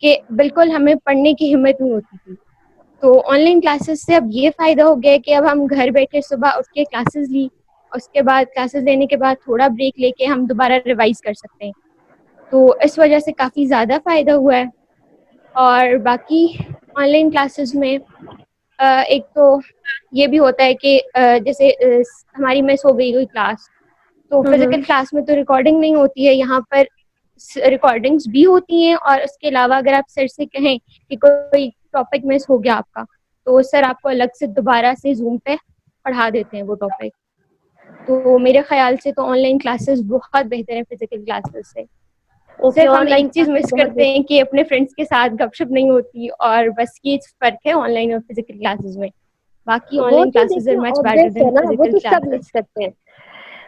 कि बिल्कुल हमें पढ़ने की हिम्मत नहीं होती थी। तो ऑनलाइन क्लासेस से अब ये फ़ायदा हो गया है कि अब हम घर बैठे सुबह उठ के क्लासेस ली, उसके बाद क्लासेस लेने के बाद थोड़ा ब्रेक लेके हम दोबारा रिवाइज कर सकते हैं। तो इस वजह से काफ़ी ज़्यादा फ़ायदा हुआ है। और बाकी ऑनलाइन क्लासेस में एक तो ये भी होता है कि जैसे हमारी मिस हो गई कोई क्लास, तो फिजिकल क्लास में तो रिकॉर्डिंग नहीं होती है, यहाँ पर रिकॉर्डिंग्स भी होती हैं, और उसके अलावा अगर आप सर से कहें कि कोई टॉपिक मिस हो गया आपका तो सर आपको अलग से दोबारा से जूम पे पढ़ा देते हैं वो टॉपिक। तो मेरे ख्याल से तो ऑनलाइन क्लासेस बहुत बेहतर है फिजिकल क्लासेस से। सिर्फ हम एक चीज मिस करते हैं कि अपने फ्रेंड्स के साथ गपशप नहीं होती, और बस ये फर्क है ऑनलाइन और फिजिकल क्लासेस में। बाकी online classes are much better than physical classes. सब मिस करते हैं।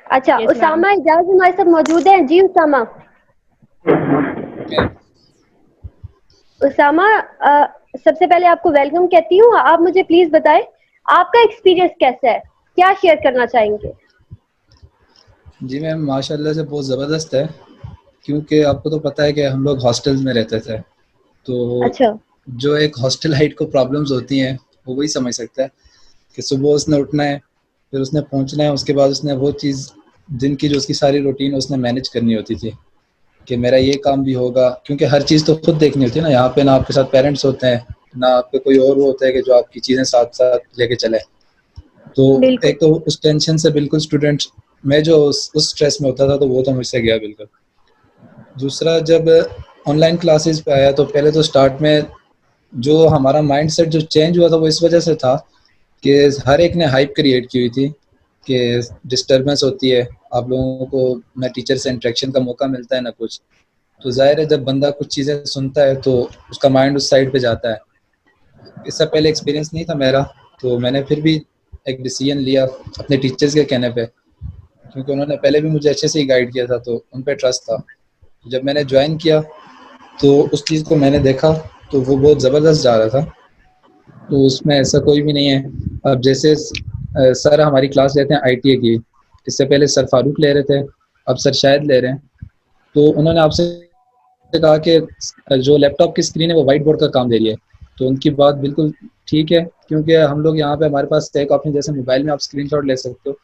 अच्छा, Yes, उसामा इजाज हमारे साथ मौजूद हैं। जी उसामा। उसामा, सबसे पहले आपको वेलकम कहती हूँ। आप मुझे प्लीज बताएं आपका एक्सपीरियंस कैसा है, क्या शेयर करना चाहेंगे? जी मैम, माशाल्लाह से बहुत ज़बरदस्त है, क्योंकि आपको तो पता है कि हम लोग हॉस्टल्स में रहते थे, तो अच्छा। जो एक हॉस्टलाइट को प्रॉब्लम्स होती हैं वो वही समझ सकता है कि सुबह उसने उठना है, फिर उसने पहुंचना है, उसके बाद उसने वो चीज़ दिन की जो उसकी सारी रूटीन उसने मैनेज करनी होती थी कि मेरा ये काम भी होगा, क्योंकि हर चीज़ तो खुद देखनी होती है ना। यहाँ पे ना आपके साथ पेरेंट्स होते हैं, ना आप पे कोई और वो होता है कि जो आपकी चीज़ें साथ साथ लेके चले। तो बिल्कुल। एक तो उस टेंशन से बिल्कुल स्टूडेंट, मैं जो उस स्ट्रेस में होता था तो वो तो मुझसे गया बिल्कुल। दूसरा, जब ऑनलाइन क्लासेस पे आया तो पहले तो स्टार्ट में जो हमारा माइंडसेट जो चेंज हुआ था वो इस वजह से था कि हर एक ने हाइप क्रिएट की हुई थी कि डिस्टर्बेंस होती है, आप लोगों को ना टीचर से इंटरेक्शन का मौका मिलता है ना कुछ। तो जाहिर है जब बंदा कुछ चीज़ें सुनता है तो उसका माइंड उस साइड पे जाता है। इससे पहले एक्सपीरियंस नहीं था मेरा, तो मैंने फिर भी एक डिसीजन लिया अपने टीचर्स के कहने पे, क्योंकि उन्होंने पहले भी मुझे अच्छे से ही गाइड किया था तो उन पे ट्रस्ट था। जब मैंने ज्वाइन किया तो उस चीज़ को मैंने देखा तो वो बहुत ज़बरदस्त जा रहा था, तो उसमें ऐसा कोई भी नहीं है। अब जैसे सर हमारी क्लास लेते हैं आईटीए की, इससे पहले सर फारूक ले रहे थे, अब सर शायद ले रहे हैं। तो उन्होंने आपसे कहा कि जो लैपटॉप की स्क्रीन है वो वाइट बोर्ड का काम दे रही है, तो उनकी बात बिल्कुल ठीक है, क्योंकि हम लोग यहाँ पे हमारे पास एक ऑप्शन जैसे मोबाइल में आप स्क्रीनशॉट ले सकते हो,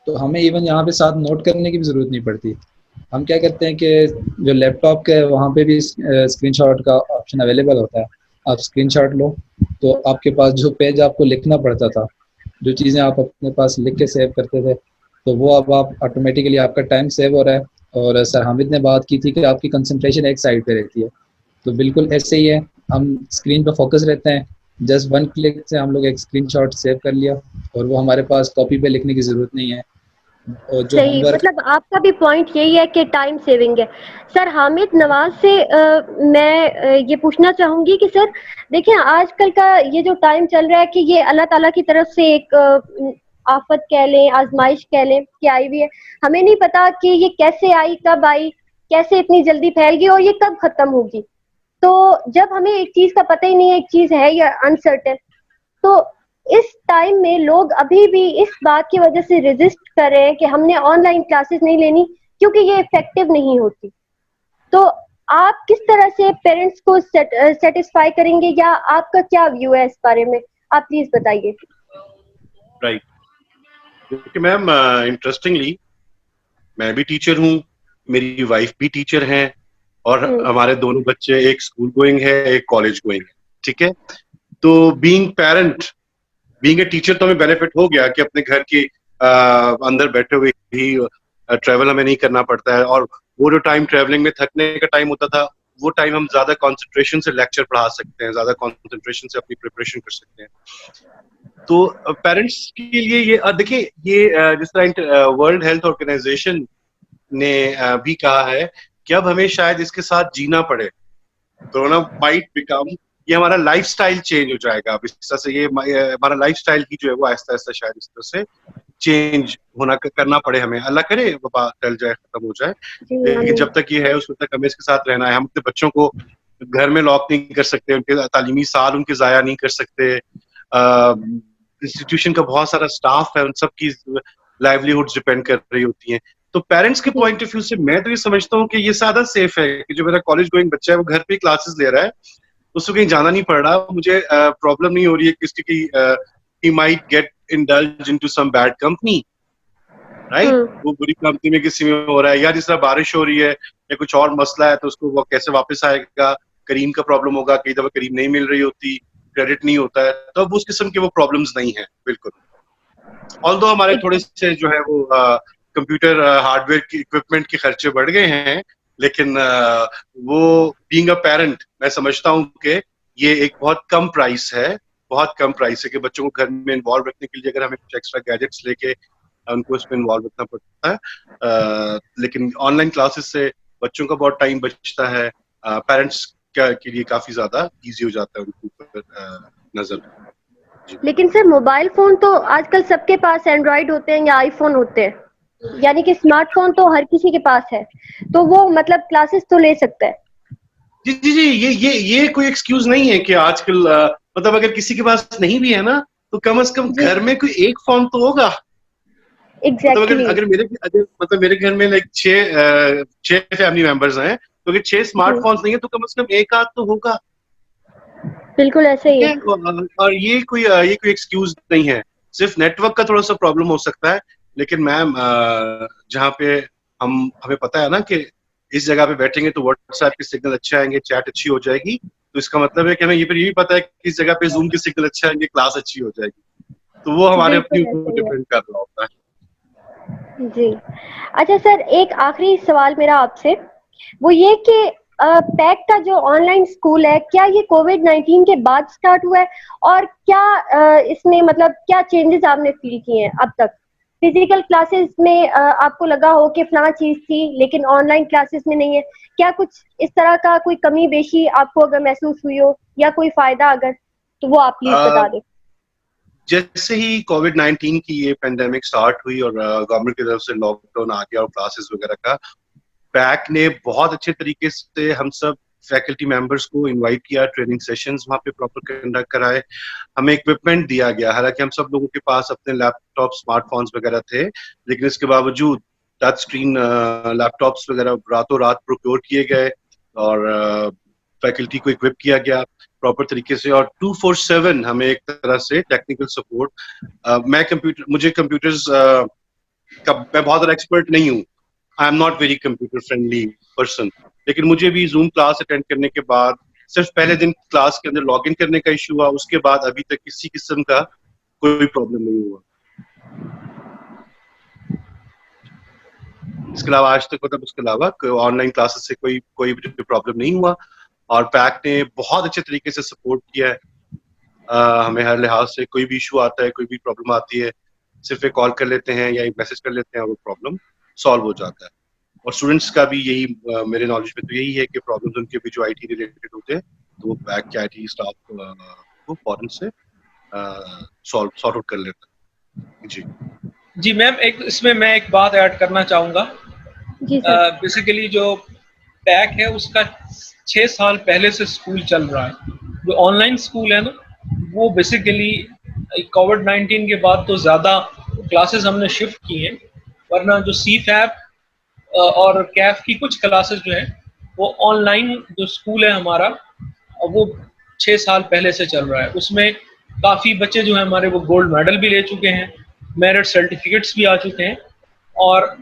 तो हमें इवन यहाँ पे साथ नोट करने की भी ज़रूरत नहीं पड़ती। हम क्या करते हैं कि जो लैपटॉप के वहाँ पे भी स्क्रीनशॉट का ऑप्शन अवेलेबल होता है, आप स्क्रीनशॉट लो तो आपके पास जो पेज आपको लिखना पड़ता था, जो चीज़ें आप अपने पास लिख के सेव करते थे, तो वो अब आप ऑटोमेटिकली आपका टाइम सेव हो रहा है। और सर हामिद ने बात की थी कि आपकी कंसंट्रेशन एक साइड पे रहती है, तो बिल्कुल ऐसे ही है, हम स्क्रीन पे फोकस रहते हैं, जस्ट वन क्लिक से हम लोग एक स्क्रीनशॉट सेव कर लिया और वो हमारे पास कॉपी पे लिखने की ज़रूरत नहीं है। और जो सही, होमवर्क, मतलब आपका भी पॉइंट यही है कि टाइम सेविंग है। सर हामिद नवाज से मैं ये पूछना चाहूंगी कि सर देखिए, आजकल का ये जो टाइम चल रहा है कि ये अल्लाह ताला की तरफ से एक आफत कह लें, आजमाइश कह लें कि आई हुई है। हमें नहीं पता कि ये कैसे आई, कब आई, कैसे इतनी जल्दी फैल गई और ये कब खत्म होगी। तो जब हमें एक चीज का पता ही नहीं है, एक चीज है या अनसर्टेन, तो इस टाइम में लोग अभी भी इस बात की वजह से रेजिस्ट कर रहे हैं कि हमने ऑनलाइन क्लासेस नहीं लेनी क्योंकि ये इफेक्टिव नहीं होती। तो आप किस तरह से पेरेंट्स को सेटिस्फाई करेंगे, या आपका क्या व्यू है इस बारे में? आप प्लीज बताइए। राइट, क्योंकि मैम इंटरेस्टिंगली मैं भी टीचर हूँ, मेरी वाइफ भी टीचर हैं, और हमारे दोनों बच्चे, एक स्कूल गोइंग है, एक कॉलेज गोइंग है। ठीक है, तो being parent, being a teacher तो हमें बेनिफिट हो गया कि अपने घर के अंदर बैठे हुए ही ट्रैवल हमें नहीं करना पड़ता है, और वो जो टाइम ट्रैवलिंग में थकने का टाइम होता था, वो टाइम हम ज्यादा कंसंट्रेशन से लेक्चर पढ़ा सकते हैं, ज्यादा कंसंट्रेशन से अपनी प्रिपरेशन कर सकते हैं। तो पेरेंट्स के लिए ये देखिए, ये जिस तरह वर्ल्ड हेल्थ ऑर्गेनाइजेशन ने भी कहा है कि अब हमें शायद इसके साथ जीना पड़े, कोरोना माइट बिकम, ये हमारा लाइफस्टाइल चेंज हो जाएगा अब इस तरह से, ये हमारा लाइफस्टाइल ही जो है वो आहिस्ता आहिस्ता शायद इस तरह से चेंज होना करना पड़े हमें। अल्लाह करे वबा टल जाए, खत्म हो जाए, लेकिन जब तक ये है उस वक्त तक हमें इसके साथ रहना है। हम अपने बच्चों को घर में लॉक नहीं कर सकते, उनके तालीमी साल उनके जाया नहीं कर सकते, इंस्टीट्यूशन का बहुत सारा स्टाफ है, उन सब की लाइवलीहुड डिपेंड कर रही होती हैं। तो पेरेंट्स के पॉइंट ऑफ व्यू से मैं तो ये समझता हूँ कि ये ज्यादा सेफ है कि जो मेरा कॉलेज गोइंग बच्चा है वो घर पे ही क्लासेस ले रहा है, उसको कहीं जाना नहीं पड़ रहा, मुझे प्रॉब्लम नहीं हो रही है किसकी कि he might get indulged into some bad company, right? वो बुरी कंपनी में किसी में हो रहा है, या जिस तरह बारिश हो रही है या कुछ और मसला है तो उसको वो कैसे वापस आएगा, करीम का प्रॉब्लम होगा, कई दफा करीम नहीं मिल रही होती, क्रेडिट नहीं होता है, तो अब उस किस्म के वो प्रॉब्लम्स नहीं है बिल्कुल। ऑल्दो हमारे थोड़े से जो है वो कंप्यूटर हार्डवेयर की इक्विपमेंट के खर्चे बढ़ गए हैं, लेकिन वो बीइंग अ पेरेंट मैं समझता हूँ कि ये एक बहुत कम प्राइस है, बहुत कम प्राइस है कि बच्चों को घर में इन्वॉल्व रखने के लिए अगर हमें कुछ एक्स्ट्रा गैजेट्स लेके उनको इसमें इन्वॉल्व रखना पड़ता है। लेकिन ऑनलाइन क्लासेस से बच्चों का बहुत टाइम बचता है, पेरेंट्स के लिए काफी ज्यादा इजी हो जाता है उनके ऊपर नजर। लेकिन सर मोबाइल फोन तो आजकल सबके पास एंड्रॉइड होते हैं या आईफोन होते हैं, यानी कि स्मार्टफोन तो हर किसी के पास है, तो वो मतलब क्लासेस तो ले सकता है। जी जी जी, ये कोई एक्सक्यूज नहीं है कि आजकल मतलब अगर किसी के पास नहीं भी है ना, तो कम से कम घर में कोई एक फोन तो होगा। मतलब एग्जैक्टली अगर मेरे घर में लाइक 6 फैमिली मेंबर्स हैं, तो अगर 6 स्मार्टफोन्स नहीं है तो कम से कम एक आध तो होगा। बिल्कुल ऐसे ही ठीक है। है, और ये कोई एक्सक्यूज नहीं है। सिर्फ नेटवर्क का थोड़ा सा प्रॉब्लम हो सकता है, लेकिन मैम जहाँ पे हमें पता है ना कि इस जगह पे बैठेंगे तो व्हाट्सएप के सिग्नल अच्छे आएंगे, चैट अच्छी हो जाएगी, तो इसका मतलब है कि हमें ये भी पता है कि इस जगह पे जूम के सिग्नल अच्छे आएंगे, क्लास अच्छी हो जाएगी। तो वो हमारे अपने बिल्कुल ऊपर ऐसे ही है डिपेंड कर रहा होता है। जी। अच्छा सर, एक आखिरी सवाल मेरा आपसे, वो ये कि पैक का जो ऑनलाइन स्कूल है, क्या ये कोविड-19 के बाद स्टार्ट हुआ है, और क्या इसमें मतलब क्या चेंजेस आपने फील किए हैं अब तक? फिजिकल क्लासेस में आपको लगा हो कि फलाना चीज थी लेकिन ऑनलाइन क्लासेस में नहीं है, क्या कुछ इस तरह का कोई कमी बेशी आपको अगर महसूस हुई हो, या कोई फायदा अगर, तो वो आप प्लीज बता दें। जैसे ही कोविड-19 की ये पेंडेमिक स्टार्ट हुई और गवर्नमेंट की तरफ से लॉकडाउन आ गया और क्लासेस वगैरह का, पैक ने बहुत अच्छे तरीके से हम सब फैकल्टी मेंबर्स को इनवाइट किया, ट्रेनिंग सेशंस वहाँ पे प्रॉपर कंडक्ट कराए, हमें इक्विपमेंट दिया गया। हालांकि हम सब लोगों के पास अपने लैपटॉप, स्मार्टफोन्स वगैरह थे, लेकिन इसके बावजूद टच स्क्रीन लैपटॉप्स वगैरह रातों रात प्रोक्योर किए गए और फैकल्टी को इक्विप किया गया प्रॉपर तरीके से, और 247 हमें एक तरह से टेक्निकल सपोर्ट। मुझे कंप्यूटर्स का मैं बहुत ज़्यादा एक्सपर्ट नहीं हूँ, I am not very computer friendly person, लेकिन मुझे भी जूम क्लास अटेंड करने के बाद सिर्फ पहले दिन क्लास के अंदर लॉग इन करने का इशू हुआ, उसके बाद अभी तक किसी किस्म का कोई प्रॉब्लम नहीं हुआ। इसके अलावा आज तक मतलब उसके अलावा ऑनलाइन क्लासेस से कोई प्रॉब्लम नहीं हुआ, और पैक ने बहुत अच्छे तरीके से सपोर्ट किया है। हमें हर लिहाज से कोई भी इशू आता है, कोई भी प्रॉब्लम आती है, सिर्फ एक कॉल कर लेते हैं या एक मैसेज कर लेते हैं और वो प्रॉब्लम सॉल्व हो जाता है। और स्टूडेंट्स का भी यही मेरे नॉलेज में तो यही है कि प्रॉब्लम्स उनके भी जो आईटी रिलेटेड होते हैं, तो वो पैक के आईटी स्टाफ को फौरन से सॉर्ट आउट कर लेता है। जी जी मैम, इसमें मैं एक बात ऐड करना चाहूँगा। जी सर। बेसिकली जो पैक है उसका 6 साल पहले से स्कूल चल रहा है। जो ऑनलाइन स्कूल है ना, वो बेसिकली कोविड-19 के बाद तो ज़्यादा क्लासेस हमने शिफ्ट की हैं, वरना जो सीफैप और कैफ की कुछ क्लासेस जो है वो ऑनलाइन जो स्कूल है हमारा, वो 6 साल पहले से चल रहा है। उसमें काफ़ी बच्चे जो हैं हमारे वो गोल्ड मेडल भी ले चुके हैं, मेरिट सर्टिफिकेट्स भी आ चुके हैं, और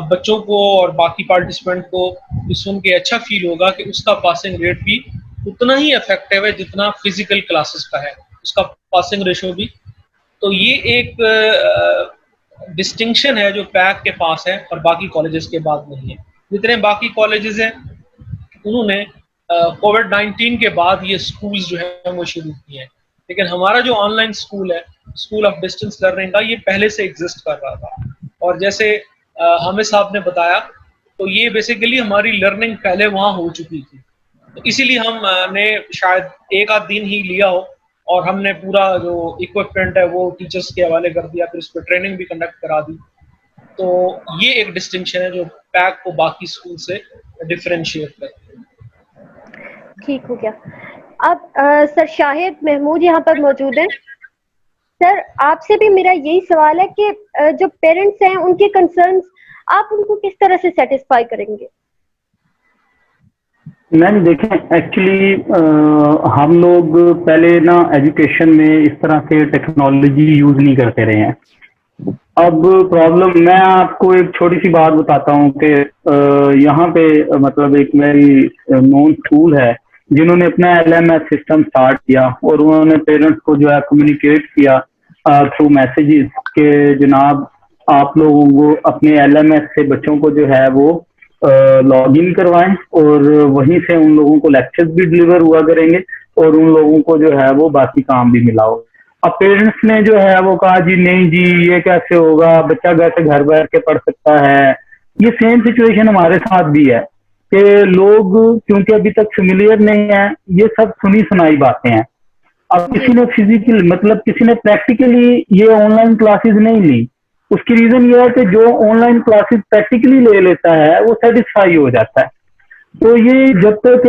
बच्चों को और बाकी पार्टिसिपेंट को भी सुन के अच्छा फील होगा कि उसका पासिंग रेट भी उतना ही इफेक्टिव है जितना फिजिकल क्लासेस का है, उसका पासिंग रेशो भी। तो ये एक डिस्टिंक्शन है जो पैक के पास है और बाकी कॉलेजेस के बाद नहीं है। जितने बाकी कॉलेजेस हैं उन्होंने कोविड-19 के बाद ये स्कूल्स जो है वो शुरू किए हैं, लेकिन हमारा जो ऑनलाइन स्कूल है, स्कूल ऑफ डिस्टेंस लर्निंग का, ये पहले से एग्जिस्ट कर रहा था। और जैसे हामिद साहब ने बताया, तो ये बेसिकली हमारी लर्निंग पहले वहाँ हो चुकी थी, तो इसीलिए हमने शायद एक आध दिन ही लिया हो और हमने पूरा जो इक्विपमेंट है वो टीचर्स के हवाले कर दिया, फिर उस पर ट्रेनिंग भी कंडक्ट करा दी। तो ये एक डिस्टिंक्शन है जो पैक को बाकी स्कूल से डिफरेंशिएट करती है। ठीक हो गया। अब सर शाहिद महमूद यहाँ पर मौजूद हैं। सर आपसे भी मेरा यही सवाल है कि जो पेरेंट्स हैं उनके कंसर्न्स आप उनको किस तरह से सेटिस्फाई करेंगे? मैम देखें, एक्चुअली हम लोग पहले ना एजुकेशन में इस तरह से टेक्नोलॉजी यूज नहीं करते रहे हैं। अब प्रॉब्लम, मैं आपको एक छोटी सी बात बताता हूँ कि यहाँ पे मतलब एक मेरी नोन स्कूल है जिन्होंने अपना LMS सिस्टम स्टार्ट किया और उन्होंने पेरेंट्स को जो है कम्युनिकेट किया थ्रू मैसेजेस के जनाब आप लोगों को अपने LMS से बच्चों को जो है वो लॉग इन करवाएं और वहीं से उन लोगों को लेक्चर्स भी डिलीवर हुआ करेंगे और उन लोगों को जो है वो बाकी काम भी मिला हो। अब पेरेंट्स ने जो है वो कहा जी नहीं जी ये कैसे होगा, बच्चा घर बैठ के पढ़ सकता है। ये सेम सिचुएशन हमारे साथ भी है कि लोग क्योंकि अभी तक फेमिलियर नहीं है, ये सब सुनी सुनाई बातें हैं। अब किसी ने फिजिकली मतलब किसी ने प्रैक्टिकली ये ऑनलाइन क्लासेस नहीं ली, उसकी रीजन ये है कि जो ऑनलाइन क्लासेस प्रैक्टिकली ले लेता है वो सेटिस्फाई हो जाता है। तो ये जब तक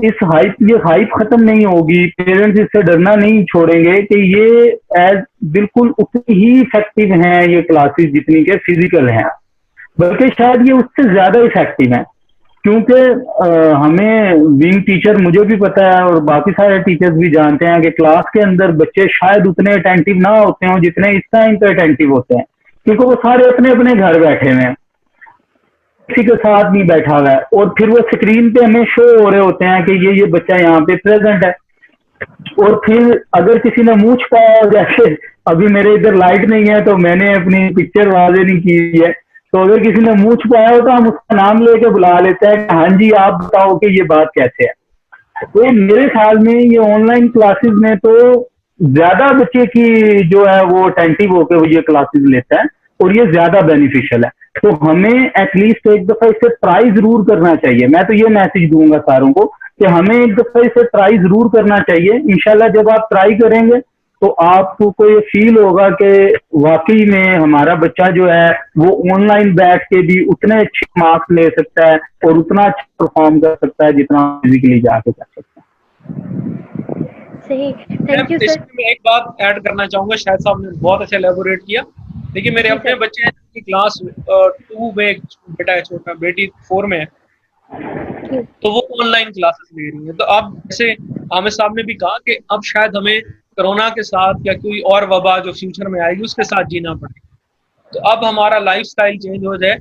ये हाइप खत्म नहीं होगी, पेरेंट्स इससे डरना नहीं छोड़ेंगे कि ये एज बिल्कुल उतनी ही इफेक्टिव हैं ये क्लासेस जितनी के फिजिकल हैं, बल्कि शायद ये उससे ज्यादा इफेक्टिव हैं। क्योंकि हमें बीइंग टीचर मुझे भी पता है और बाकी सारे टीचर्स भी जानते हैं कि क्लास के अंदर बच्चे शायद उतने अटेंटिव ना होते हों जितने इस टाइम पे अटेंटिव होते हैं, क्योंकि वो सारे अपने अपने घर बैठे हुए हैं, किसी के साथ नहीं बैठा हुआ है, और फिर वो स्क्रीन पे हमें शो हो रहे होते हैं कि ये बच्चा यहाँ पे प्रेजेंट है। और फिर अगर किसी ने मूछ पाया, जैसे अभी मेरे इधर लाइट नहीं है तो मैंने अपनी पिक्चर वाजे नहीं की है, तो अगर किसी ने मूछ पाया हो तो हम उसका नाम लेके बुला लेते हैं कि हाँ जी आप बताओ कि ये बात कैसे है। तो मेरे ख्याल में ये ऑनलाइन क्लासेस में तो ज्यादा बच्चे की जो है वो अटेंटिव होकर वो ये क्लासेस लेता है और ये ज्यादा बेनिफिशियल है। तो हमें एटलीस्ट एक दफा इसे ट्राई जरूर करना चाहिए। मैं तो ये मैसेज दूंगा सारों को कि हमें एक दफा इसे ट्राई जरूर करना चाहिए। इंशाल्लाह जब आप ट्राई करेंगे तो आपको ये फील होगा कि वाकई में हमारा बच्चा जो है वो ऑनलाइन बैठ के भी उतने अच्छे मार्क्स ले सकता है और उतना अच्छा परफॉर्म कर सकता है जितना फिजिकली जाके कर सकता है। सही, थैंक यू सर। मैं एक बात ऐड करना चाहूंगा, शायद साहब ने बहुत अच्छा एलेबोरेट किया। देखिए मेरे अपने बच्चे हैं जिनकी क्लास 2 में, एक बेटा है छोटा, बेटी 4 में है, तो वो ऑनलाइन क्लासेस ले रही है। तो अब जैसे आमिर साहब ने भी कहा कि अब शायद हमें कोरोना के साथ या कोई और वबा जो फ्यूचर में आएगी उसके साथ जीना पड़ेगा। तो अब हमारा लाइफस्टाइल चेंज हो जाए।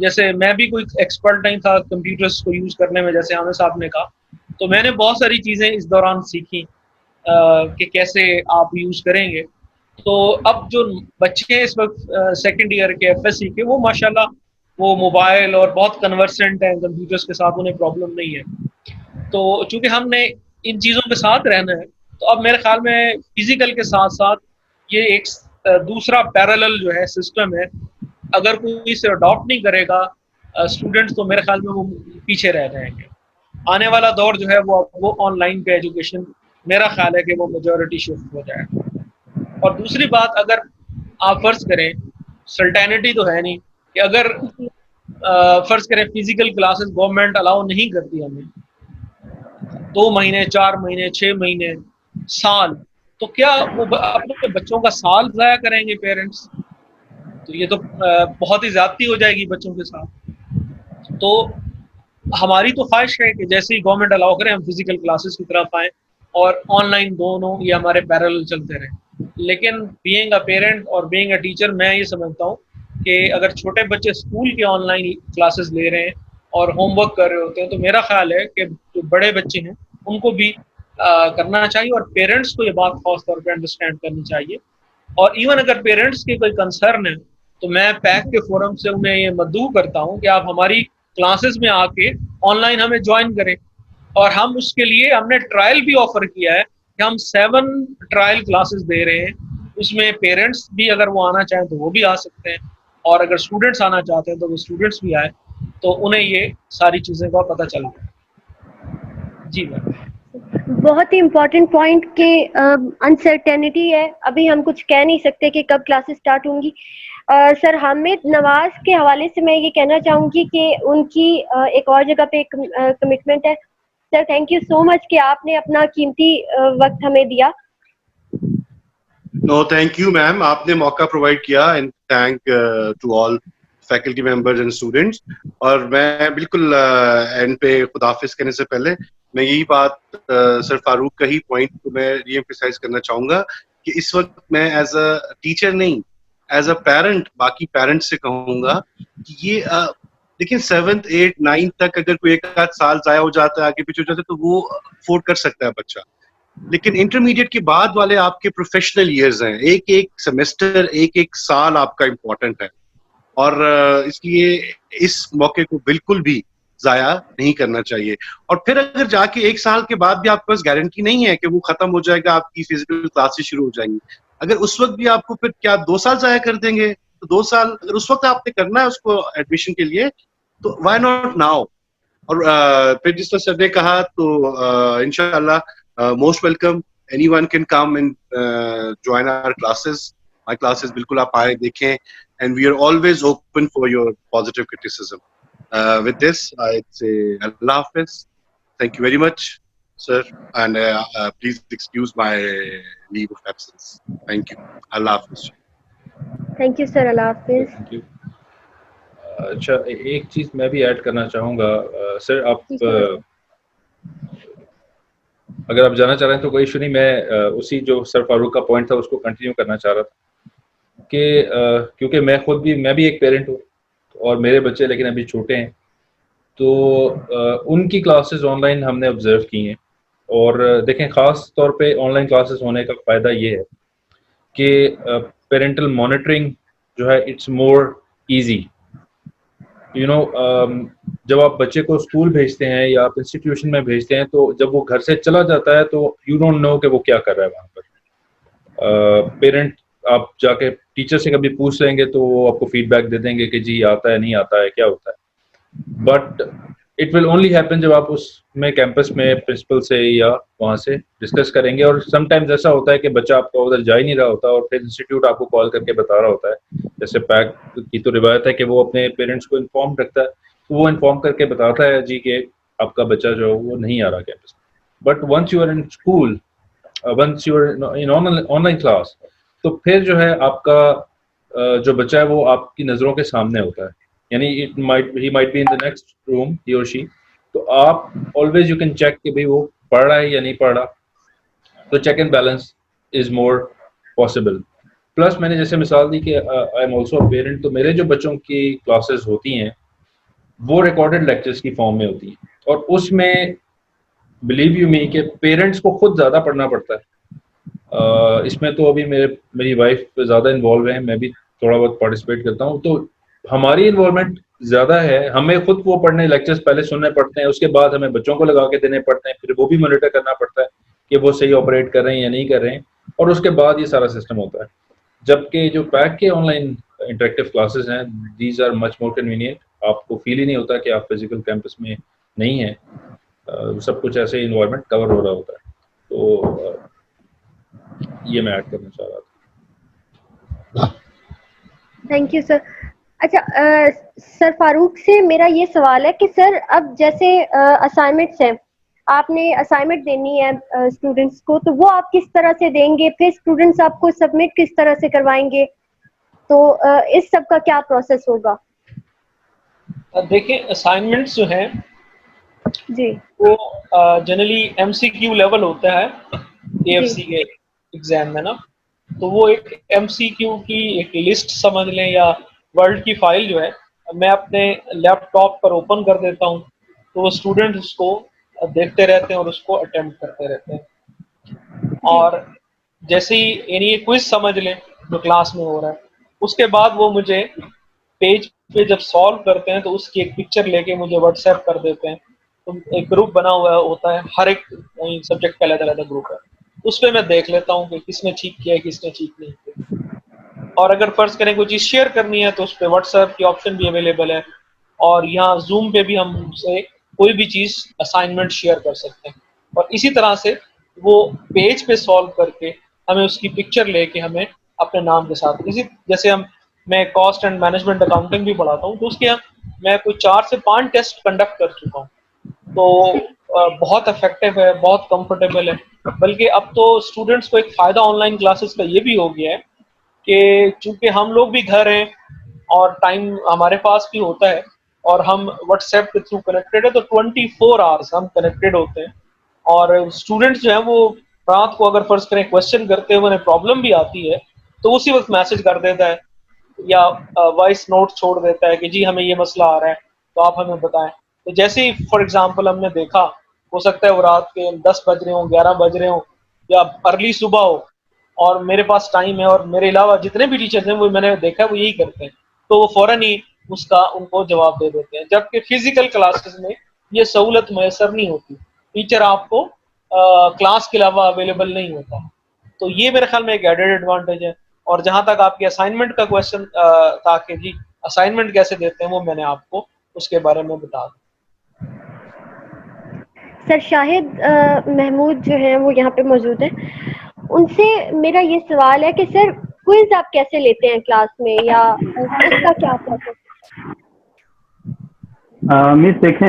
जैसे मैं भी कोई एक्सपर्ट नहीं था कंप्यूटर्स को यूज करने में, जैसे आमिर साहब ने कहा, तो मैंने बहुत सारी चीजें इस दौरान सीखी कि कैसे आप यूज करेंगे। तो अब जो बच्चे हैं इस वक्त सेकेंड ईयर के एफएससी के, वो माशाल्लाह वो मोबाइल और बहुत कन्वर्सेंट हैं कंप्यूटर्स के साथ, उन्हें प्रॉब्लम नहीं है। तो चूंकि हमने इन चीज़ों के साथ रहना है, तो अब मेरे ख्याल में फिजिकल के साथ साथ ये एक दूसरा पैरेलल जो है सिस्टम है, अगर कोई इसे अडॉप्ट नहीं करेगा स्टूडेंट्स, तो मेरे ख्याल में वो पीछे रह जाएंगे। आने वाला दौर जो है वो ऑनलाइन पे एजुकेशन, मेरा ख्याल है कि वो मेजॉरिटी शिफ्ट हो जाए। और दूसरी बात, अगर आप फर्ज करें, सर्टेनिटी तो है नहीं कि अगर फर्ज करें फिजिकल क्लासेस गवर्नमेंट अलाउ नहीं करती हमें 2 महीने, 4 महीने, 6 महीने, साल, तो क्या वो अपने बच्चों का साल ज़ाया करेंगे पेरेंट्स? तो ये तो बहुत ही ज्यादती हो जाएगी बच्चों के साथ। तो हमारी तो ख्वाहिश है कि जैसे ही गवर्नमेंट अलाउ करे हम फिजिकल क्लासेस की तरफ आएँ और ऑनलाइन दोनों ये हमारे पैरेलल चलते रहें। लेकिन बीइंग अ पेरेंट और बीइंग अ टीचर, मैं ये समझता हूँ कि अगर छोटे बच्चे स्कूल के ऑनलाइन क्लासेस ले रहे हैं और होमवर्क कर रहे होते हैं, तो मेरा ख्याल है कि जो बड़े बच्चे हैं उनको भी करना चाहिए और पेरेंट्स को ये बात खास तौर पे अंडरस्टैंड करनी चाहिए। और इवन अगर पेरेंट्स के कोई कंसर्न है, तो मैं पैक के फोरम से उन्हें ये मदऊ करता हूँ कि आप हमारी क्लासेस में आके ऑनलाइन हमें ज्वाइन करें। और हम उसके लिए हमने ट्रायल भी ऑफर किया है कि हम 7 ट्रायल क्लासेस दे रहे हैं, उसमें पेरेंट्स भी अगर वो आना चाहें तो वो भी आ सकते हैं, और अगर स्टूडेंट्स आना चाहते हैं तो वो स्टूडेंट्स भी आए, तो उन्हें ये सारी चीज़ें का पता चल जाए। जी मैम, बहुत ही इम्पोर्टेंट पॉइंट के अनसर्टेनिटी है, अभी हम कुछ कह नहीं सकते कि कब क्लासेस स्टार्ट होंगी। सर हामिद नवाज के हवाले से मैं ये कहना चाहूँगी कि उनकी एक और जगह पे कमिटमेंट है। Sir thank you so much कि आपने अपना कीमती वक्त हमें दिया। नो थैंक यू मैम, आपने मौका प्रोवाइड किया, and thank to all faculty members and students. और मैं बिल्कुल एंड पे खुदाफिज कहने से पहले मैं यही बात सर फारूक का ही पॉइंट को मैं रीएम्फसाइज करना चाहूंगा कि इस वक्त मैं एज अ टीचर नहीं, एज अ पेरेंट बाकी पेरेंट्स से कहूंगा कि ये देखिए 7th 8th 9th तक अगर कोई एक आध साल जाया हो जाता है, आगे पीछे हो जाता है, तो वो अफोर्ड कर सकता है बच्चा। लेकिन इंटरमीडिएट के बाद वाले आपके प्रोफेशनल ईयर्स हैं, एक एक सेमेस्टर, एक एक साल आपका इम्पोर्टेंट है, और इसलिए इस मौके को बिल्कुल भी जाया नहीं करना चाहिए। और फिर अगर जाके 1 साल के बाद भी आपके पास गारंटी नहीं है कि वो खत्म हो जाएगा, आपकी फिजिकल क्लासेस शुरू हो जाएंगी, अगर उस वक्त भी आपको फिर क्या 2 साल जाया कर देंगे? तो 2 साल अगर उस वक्त आपने करना है उसको एडमिशन के लिए, तो व्हाई नॉट नाउ। और फिर जिस तरह सर ने कहा, तो इंशाल्लाह most welcome, anyone can come and join our classes, my classes बिल्कुल आप आए देखें, and we are always open for your positive criticism. With this I say अल्लाह हाफिज, thank you very much sir, and please excuse my leave of absence. Thank you. Allah Hafiz. Thank you sir, अल्लाह हाफिज। Thank you. अच्छा, एक चीज़ मैं भी add करना चाहूँगा sir, आप जी सर। अगर आप जाना चाह रहे हैं तो कोई इशू नहीं, मैं उसी जो सर फारूक का पॉइंट था उसको कंटिन्यू करना चाह रहा था कि क्योंकि मैं भी एक पेरेंट हूँ और मेरे बच्चे लेकिन अभी छोटे हैं, तो उनकी क्लासेस ऑनलाइन हमने ऑब्जर्व की हैं। और देखें, ख़ास तौर पे ऑनलाइन क्लासेस होने का फ़ायदा ये है कि पेरेंटल मॉनिटरिंग जो है it's more easy. You know, जब आप बच्चे को स्कूल भेजते हैं या आप इंस्टीट्यूशन में भेजते हैं, तो जब वो घर से चला जाता है तो यू डोंट नो कि वो क्या कर रहा है वहाँ पर। पेरेंट आप जाके टीचर से कभी पूछ लेंगे तो वो आपको फीडबैक दे देंगे कि जी आता है, नहीं आता है, क्या होता है। But it will only happen जब आप उसमें कैंपस में प्रिंसिपल से या वहाँ से डिस्कस करेंगे। और समटाइम्स ऐसा होता है कि बच्चा आपका उधर जा ही नहीं रहा होता और फिर इंस्टीट्यूट आपको कॉल करके बता रहा होता है। जैसे पैक की तो रिवायत है कि वो अपने पेरेंट्स को इन्फॉर्म रखता है, तो वो इन्फॉर्म करके बताता है जी कि आपका बच्चा जो है वो नहीं आ रहा कैंपस में। But once you are in school, once you are in online class, तो फिर जो है आपका जो बच्चा है वो आपकी नज़रों के सामने होता है। यानी he might be in the next room, he और शी, तो आप ऑलवेज यू कैन चेक कि भाई वो पढ़ रहा है या नहीं पढ़ रहा। तो check and balance is more possible. Plus मैंने जैसे मिसाल दी कि I am also a parent, तो मेरे जो बच्चों की क्लासेस होती हैं वो रिकॉर्डेड लेक्चर्स की फॉर्म में होती हैं, और उसमें बिलीव यू मी कि पेरेंट्स को खुद ज़्यादा पढ़ना पड़ता है। इसमें तो अभी मेरी वाइफ ज़्यादा इन्वॉल्व है, मैं भी थोड़ा बहुत पार्टिसिपेट करता हूँ, तो हमारी इन्वॉल्वमेंट ज़्यादा है। हमें खुद वो पढ़ने लेक्चर्स पहले सुनने पड़ते हैं, उसके बाद हमें बच्चों को लगा के देने पड़ते हैं, फिर वो भी मॉनिटर करना पड़ता है कि वो सही ऑपरेट कर रहे हैं या नहीं कर रहे हैं, और उसके बाद ये सारा सिस्टम होता है। जबकि जो पैक के ऑनलाइन इंटरेक्टिव क्लासेस हैं, these are much more convenient. आपको फील ही नहीं होता कि आप फिजिकल कैंपस में नहीं हैं, सब कुछ ऐसे ही इन्वायरमेंट कवर हो रहा होता है। तो ये मैं ऐड करना चाह रहा था। Thank you sir. अच्छा, सर फारूक से मेरा ये सवाल है कि सर अब जैसे असाइनमेंट्स हैं, आपने असाइनमेंट देनी है स्टूडेंट्स को, तो वो आप किस तरह से देंगे, फिर स्टूडेंट्स आपको सबमिट किस तरह से करवाएंगे, तो इस सब का क्या प्रोसेस होगा? देखिए, असाइनमेंट्स जो हैं जी, वो जनरली MCQ लेवल होता है AFC के एग्जाम में ना। तो वो एक MCQ की एक लिस्ट समझ लें, या वर्ड की फाइल जो है मैं अपने लैपटॉप पर ओपन कर देता हूँ, तो वो स्टूडेंट उसको देखते रहते हैं और उसको अटेम्प्ट करते रहते हैं। और जैसे ही यानी ये क्विज समझ लें जो क्लास में हो रहा है, उसके बाद वो मुझे पेज पे जब सॉल्व करते हैं तो उसकी एक पिक्चर लेके मुझे व्हाट्सएप कर देते हैं। तो एक ग्रुप बना हुआ होता है, हर एक सब्जेक्ट का अलग अलग ग्रुप है, उस पर मैं देख लेता हूँ कि किसने ठीक किया है, किसने ठीक नहीं किया। और अगर फर्ज करें कोई चीज़ शेयर करनी है तो उस पर व्हाट्सएप की ऑप्शन भी अवेलेबल है, और यहाँ जूम पे भी हम उनसे कोई भी चीज़ असाइनमेंट शेयर कर सकते हैं। और इसी तरह से वो पेज पे सॉल्व करके हमें उसकी पिक्चर लेके हमें अपने नाम के साथ, इसी जैसे मैं कॉस्ट एंड मैनेजमेंट अकाउंटिंग भी पढ़ाता हूँ, तो उसके यहाँ मैं कोई 4 से 5 टेस्ट कंडक्ट कर चुका हूँ। तो बहुत इफेक्टिव है, बहुत कंफर्टेबल है। बल्कि अब तो स्टूडेंट्स को एक फ़ायदा ऑनलाइन क्लासेस का ये भी हो गया है कि चूंकि हम लोग भी घर हैं और टाइम हमारे पास भी होता है, और हम व्हाट्सएप के थ्रू कनेक्टेड है, तो 24 आवर्स हम कनेक्टेड होते हैं। और स्टूडेंट्स जो हैं वो रात को अगर फर्ज करें क्वेश्चन करते हुए उन्हें प्रॉब्लम भी आती है, तो उसी वक्त मैसेज कर देता है या वॉइस नोट छोड़ देता है कि जी हमें ये मसला आ रहा है, तो आप हमें बताएं। तो जैसे ही फॉर एग्जांपल हमने देखा, हो सकता है वो रात के 10 बज रहे हो, 11 बज रहे हो, या अर्ली सुबह हो, और मेरे पास टाइम है, और मेरे अलावा जितने भी टीचर्स हैं वो मैंने देखा है वो यही करते हैं, तो वो फौरन ही उसका उनको जवाब दे देते हैं। जबकि फिजिकल क्लासेस में ये सहूलत मैसर नहीं होती, टीचर आपको क्लास के अलावा अवेलेबल नहीं होता। तो ये मेरे ख्याल में एक एडेड एडवांटेज है। और जहां तक आपके असाइनमेंट का क्वेश्चन था कि जी असाइनमेंट कैसे देते हैं, वो मैंने आपको उसके बारे में बता दिया। सर शाहिद महमूद जो है वो यहाँ पे मौजूद है, उनसे मेरा ये सवाल है कि सर क्विज आप कैसे लेते हैं क्लास में, या उसका क्या प्रोसेस? मिस देखें,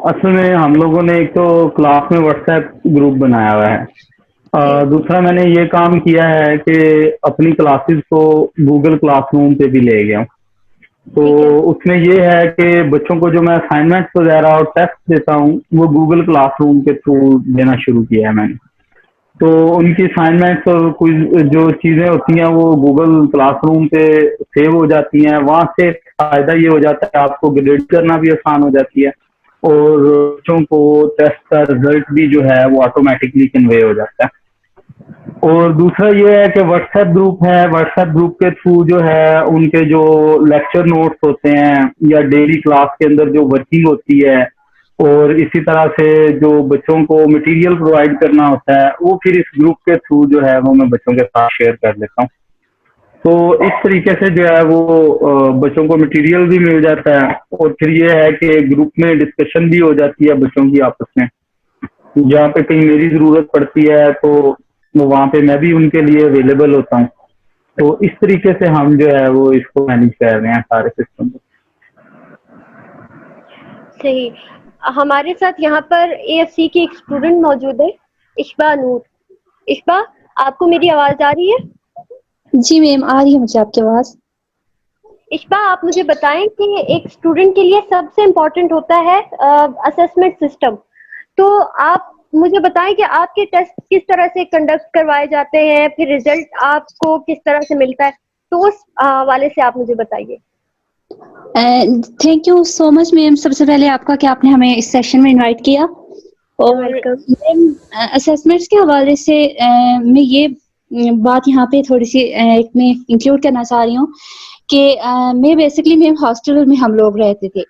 असल में हम लोगों ने एक तो क्लास में व्हाट्सएप ग्रुप बनाया हुआ है। दूसरा मैंने ये काम किया है कि अपनी क्लासेस को गूगल क्लासरूम पे भी ले गया हूँ। तो उसमें ये है कि बच्चों को जो मैं असाइनमेंट्स वगैरह और टेस्ट देता हूँ वो गूगल क्लासरूम के थ्रू देना शुरू किया है मैंने। तो उनकी असाइनमेंट्स और कुछ जो चीज़ें होती हैं वो गूगल क्लासरूम पे सेव हो जाती हैं। वहाँ से फ़ायदा ये हो जाता है आपको ग्रेड करना भी आसान हो जाती है, और बच्चों को टेस्ट का रिजल्ट भी जो है वो ऑटोमेटिकली कन्वे हो जाता है। और दूसरा ये है कि व्हाट्सएप ग्रुप है, व्हाट्सएप ग्रुप के थ्रू जो है उनके जो लेक्चर नोट्स होते हैं या डेली क्लास के अंदर जो वर्किंग होती है, और इसी तरह से जो बच्चों को मटेरियल प्रोवाइड करना होता है वो फिर इस ग्रुप के थ्रू जो है वो मैं बच्चों के साथ शेयर कर लेता हूँ। तो इस तरीके से जो है वो बच्चों को मटेरियल भी मिल जाता है, और फिर ये है कि ग्रुप में डिस्कशन भी हो जाती है बच्चों की आपस में। जहाँ पे कहीं मेरी ज़रूरत पड़ती है तो वहाँ पे मैं भी उनके लिए अवेलेबल होता हूँ। तो इस तरीके से हम जो है वो इसको मैनेज कर रहे हैं सारे सिस्टम को। सही। हमारे साथ यहाँ पर AFC की एक स्टूडेंट मौजूद है, इश्बा नूर। इश्बा, आपको मेरी आवाज आ रही है? जी मैम, आ रही है मुझे आपकी आवाज। इश्बा, आप मुझे बताएं कि एक स्टूडेंट के लिए सबसे इम्पोर्टेंट होता है असेसमेंट सिस्टम। तो आप मुझे बताएं कि आपके टेस्ट किस तरह से कंडक्ट करवाए जाते हैं, फिर रिजल्ट आपको किस तरह से मिलता है, तो उस वाले से आप मुझे बताइए। Thank you so much ma'am, सबसे पहले आपका कि आपने हमें इस सेशन में इनवाइट किया। और मैम असेसमेंट्स के हवाले से मैं ये बात यहाँ पे थोड़ी सी मैं इंक्लूड करना चाह रही हूँ कि मैं बेसिकली मैम हॉस्टल में हम लोग रहते थे।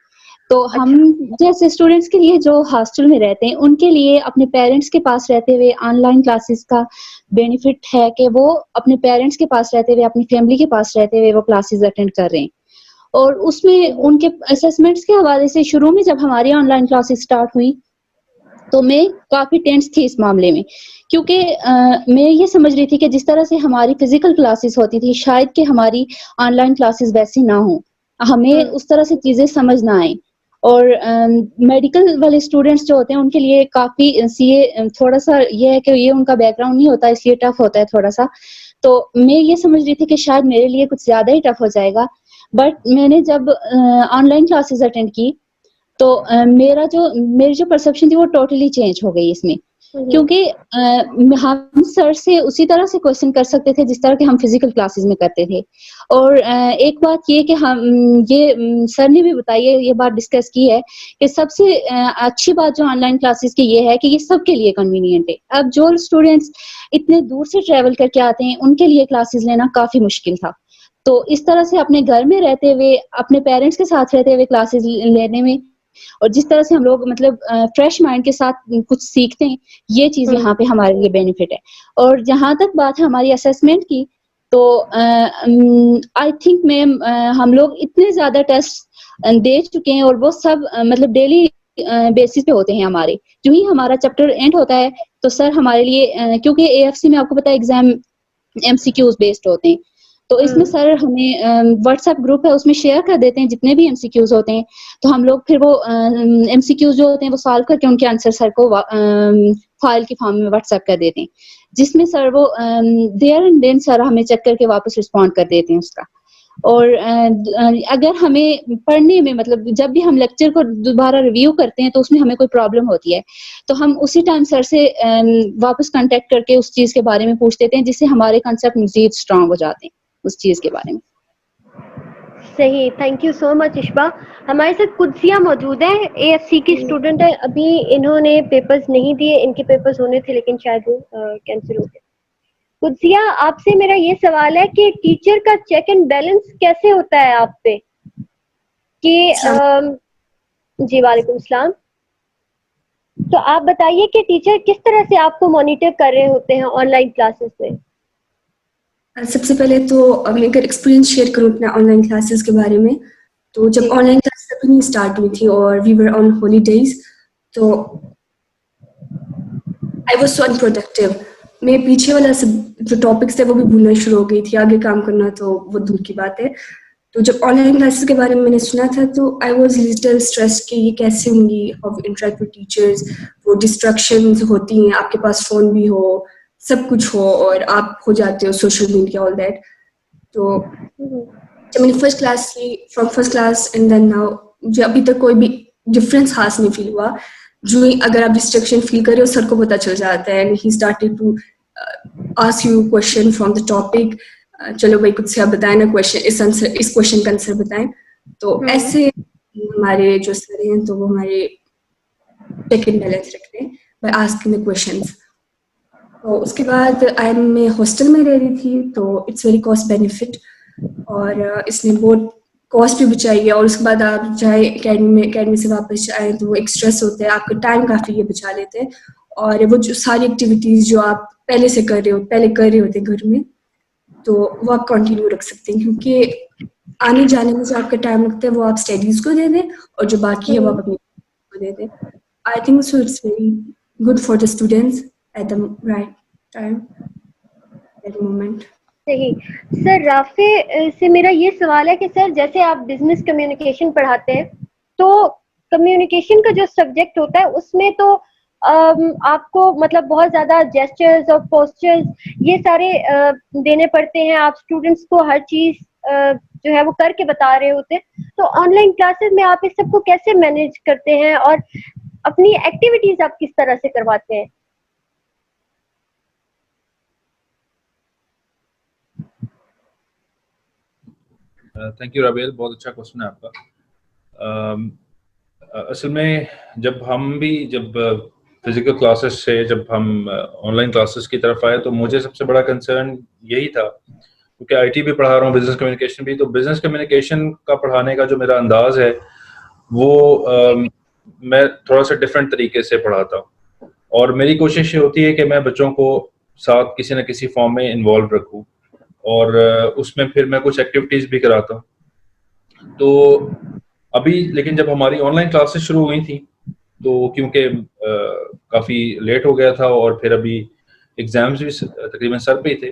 तो हम जैसे स्टूडेंट्स के लिए जो हॉस्टल में रहते हैं उनके लिए अपने पेरेंट्स के पास रहते हुए ऑनलाइन क्लासेस का बेनिफिट है कि वो अपने पेरेंट्स के पास रहते हुए, अपनी फैमिली के पास रहते हुए वो क्लासेस अटेंड कर रहे हैं। और उसमें उनके असेसमेंट्स के हवाले से शुरू में जब हमारी ऑनलाइन क्लासेस स्टार्ट हुई तो मैं काफ़ी टेंस थी इस मामले में, क्योंकि मैं ये समझ रही थी कि जिस तरह से हमारी फिजिकल क्लासेस होती थी शायद कि हमारी ऑनलाइन क्लासेस वैसी ना हो, हमें उस तरह से चीज़ें समझ ना आए। और मेडिकल वाले स्टूडेंट्स जो होते हैं उनके लिए काफ़ी ये थोड़ा सा ये है कि ये उनका बैकग्राउंड नहीं होता, इसलिए टफ होता है थोड़ा सा। तो मैं ये समझ रही थी कि शायद मेरे लिए कुछ ज़्यादा ही टफ हो जाएगा। बट मैंने जब ऑनलाइन क्लासेस अटेंड की तो मेरी जो परसेप्शन थी वो टोटली चेंज हो गई इसमें, क्योंकि हम सर से उसी तरह से क्वेश्चन कर सकते थे जिस तरह के हम फिजिकल क्लासेस में करते थे। और एक बात ये कि हम ये सर ने भी बताई है, ये बात डिस्कस की है कि सबसे अच्छी बात जो ऑनलाइन क्लासेस की ये है कि ये सबके लिए कन्वीनियंट है। अब जो स्टूडेंट्स इतने दूर से ट्रेवल करके आते हैं उनके लिए क्लासेस लेना काफी मुश्किल था। तो इस तरह से अपने घर में रहते हुए, अपने पेरेंट्स के साथ रहते हुए क्लासेस लेने में, और जिस तरह से हम लोग मतलब फ्रेश माइंड के साथ कुछ सीखते हैं, ये चीज यहाँ पे हमारे लिए बेनिफिट है। और जहाँ तक बात है हमारी असेसमेंट की, तो आई थिंक मैम हम लोग इतने ज्यादा टेस्ट दे चुके हैं और वो सब मतलब डेली बेसिस पे होते हैं हमारे। जो ही हमारा चैप्टर एंड होता है तो सर हमारे लिए क्योंकि AFC में आपको पता है एग्जाम MCQs बेस्ड होते हैं, तो इसमें सर हमें व्हाट्सएप ग्रुप है उसमें शेयर कर देते हैं जितने भी MCQs होते हैं। तो हम लोग फिर वो MCQs जो होते हैं वो सॉल्व करके उनके आंसर सर को फाइल के फॉर्म में व्हाट्सएप कर देते हैं, जिसमें सर वो देयर एंड देन सर हमें चेक करके वापस रिस्पॉन्ड कर देते हैं उसका। और अगर हमें पढ़ने में मतलब जब भी हम लेक्चर को दोबारा रिव्यू करते हैं तो उसमें हमें कोई प्रॉब्लम होती है तो हम उसी टाइम सर से वापस कांटेक्ट करके उस चीज के बारे में पूछ लेते हैं, जिससे हमारे कंसेप्ट मजीद स्ट्रांग हो जाते हैं उस चीज के बारे में। सही, थैंक यू सो मच इश्बा। हमारे साथ कुदसिया मौजूद है, AFC की स्टूडेंट है। अभी इन्होंने पेपर्स नहीं दिए, इनके पेपर्स होने थे लेकिन शायद वो कैंसिल हो गए। कुदसिया, आपसे मेरा ये सवाल है कि टीचर का चेक एंड बैलेंस कैसे होता है आप पे? कि जी वालेकुम सलाम। तो आप बताइए कि टीचर किस तरह से आपको मॉनिटर कर रहे होते हैं ऑनलाइन क्लासेस में? सबसे पहले तो मैं अगर एक्सपीरियंस शेयर करूँ अपने ऑनलाइन क्लासेस के बारे में, तो जब ऑनलाइन क्लासेस अभी स्टार्ट हुई थी और वी वर ऑन हॉलीडेज, तो आई वाज सो अनप्रोडक्टिव। मैं पीछे वाला सब जो टॉपिक्स थे वो भी भूलना शुरू हो गई थी, आगे काम करना तो वो दूर की बात है। तो जब ऑनलाइन क्लासेस के बारे में मैंने सुना था तो आई वाज लिटिल स्ट्रेस्ड कि ये कैसे होंगी, हाउ इंटरेक्ट विद टीचर्स, वो डिस्ट्रैक्शंस होती हैं, आपके पास फोन भी हो, सब कुछ हो और आप हो जाते हो सोशल मीडिया ऑल दैट। तो जब मैंने फर्स्ट क्लास की, from first class and then now, मुझे अभी तक कोई भी डिफरेंस खास नहीं फील हुआ। जो ही अगर आप डिस्ट्रैक्शन फील कर रहे हो सर को पता चल जाता है, and he started to ask you question from the topic, चलो भाई कुछ से आप बताएं ना क्वेश्चन, इस क्वेश्चन का आंसर बताएं। तो ऐसे हमारे जो सर हैं तो वो हमारे चेक इन बैलेंस रखते हैं बाय आस्किंग द क्वेश्चंस। तो उसके बाद मैं हॉस्टल में रह रही थी, तो इट्स वेरी कॉस्ट बेनिफिट, और इसने बहुत कॉस्ट भी बचाई है। और उसके बाद आप चाहे एकेडमी से वापस आए तो वो एक स्ट्रेस होता है, आपका टाइम काफ़ी ये बचा लेते हैं। और वो जो सारी एक्टिविटीज़ जो आप पहले कर रहे होते घर में, तो वो आप कंटिन्यू रख सकते हैं, क्योंकि आने जाने में जो आपका टाइम लगता है वो आप स्टडीज़ को दे दें, और जो बाकी है वो आप अपनी को दे दें। I think so it's very good for the students at the right time, at the moment. सही। सर राफे से मेरा ये सवाल है कि सर जैसे आप बिजनेस कम्युनिकेशन पढ़ाते हैं, तो कम्युनिकेशन का जो सब्जेक्ट होता है उसमें तो आपको मतलब बहुत ज्यादा जेस्चर्स और पोस्चर्स ये सारे देने पड़ते हैं, आप स्टूडेंट्स को हर चीज जो है वो करके बता रहे होते हैं। तो ऑनलाइन क्लासेस में आप इस सबको कैसे मैनेज करते हैं और अपनी एक्टिविटीज आप किस तरह से करवाते हैं? थैंक यू राबेल, बहुत अच्छा क्वेश्चन है आपका। असल में जब फिजिकल क्लासेस से जब हम ऑनलाइन क्लासेस की तरफ आए तो मुझे सबसे बड़ा कंसर्न यही था, क्योंकि आईटी भी पढ़ा रहा हूँ, बिजनेस कम्युनिकेशन भी। तो बिजनेस कम्युनिकेशन का पढ़ाने का जो मेरा अंदाज है वो मैं थोड़ा सा डिफरेंट तरीके से पढ़ाता हूँ, और मेरी कोशिश ये होती है कि मैं बच्चों को साथ किसी न किसी फॉर्म में इन्वॉल्व रखूँ, और उसमें फिर मैं कुछ एक्टिविटीज़ भी कराता हूँ। तो अभी लेकिन जब हमारी ऑनलाइन क्लासेस शुरू हुई थी तो क्योंकि काफ़ी लेट हो गया था और फिर अभी एग्ज़ाम्स भी तकरीबन सर पे ही थे,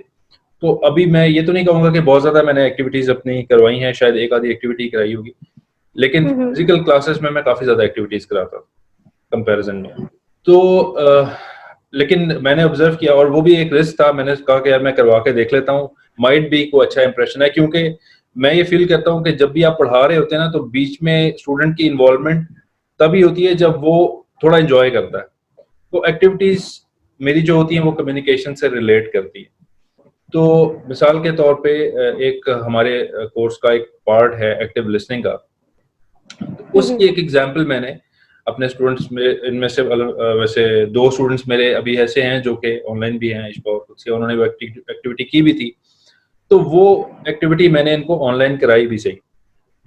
तो अभी मैं ये तो नहीं कहूँगा कि बहुत ज़्यादा मैंने एक्टिविटीज़ अपनी करवाई हैं, शायद एक आधी एक्टिविटी कराई होगी, लेकिन फिजिकल क्लासेस में मैं काफ़ी ज़्यादा एक्टिविटीज़ कराता हूँ कंपैरिजन में। तो लेकिन मैंने ऑब्जर्व किया, और वो भी एक रिस्क था, मैंने कहा कि यार मैं करवा के देख लेता हूँ, माइट भी कोई अच्छा इंप्रेशन है, क्योंकि मैं ये फील करता हूँ कि जब भी आप पढ़ा रहे होते हैं ना तो बीच में स्टूडेंट की इन्वॉल्वमेंट तभी होती है जब वो थोड़ा एंजॉय करता है। तो एक्टिविटीज मेरी जो होती हैं वो कम्युनिकेशन से रिलेट करती है। तो मिसाल के तौर पे एक हमारे कोर्स का एक पार्ट है एक्टिव लिसनिंग का, तो उसकी एक एग्जांपल मैंने अपने स्टूडेंट्स में, इनमें से वैसे 2 स्टूडेंट्स मेरे अभी ऐसे हैं जो कि ऑनलाइन भी हैं, इश्बा और खुद से, उन्होंने वो एक्टिविटी की भी थी। तो वो एक्टिविटी मैंने इनको ऑनलाइन कराई भी सही,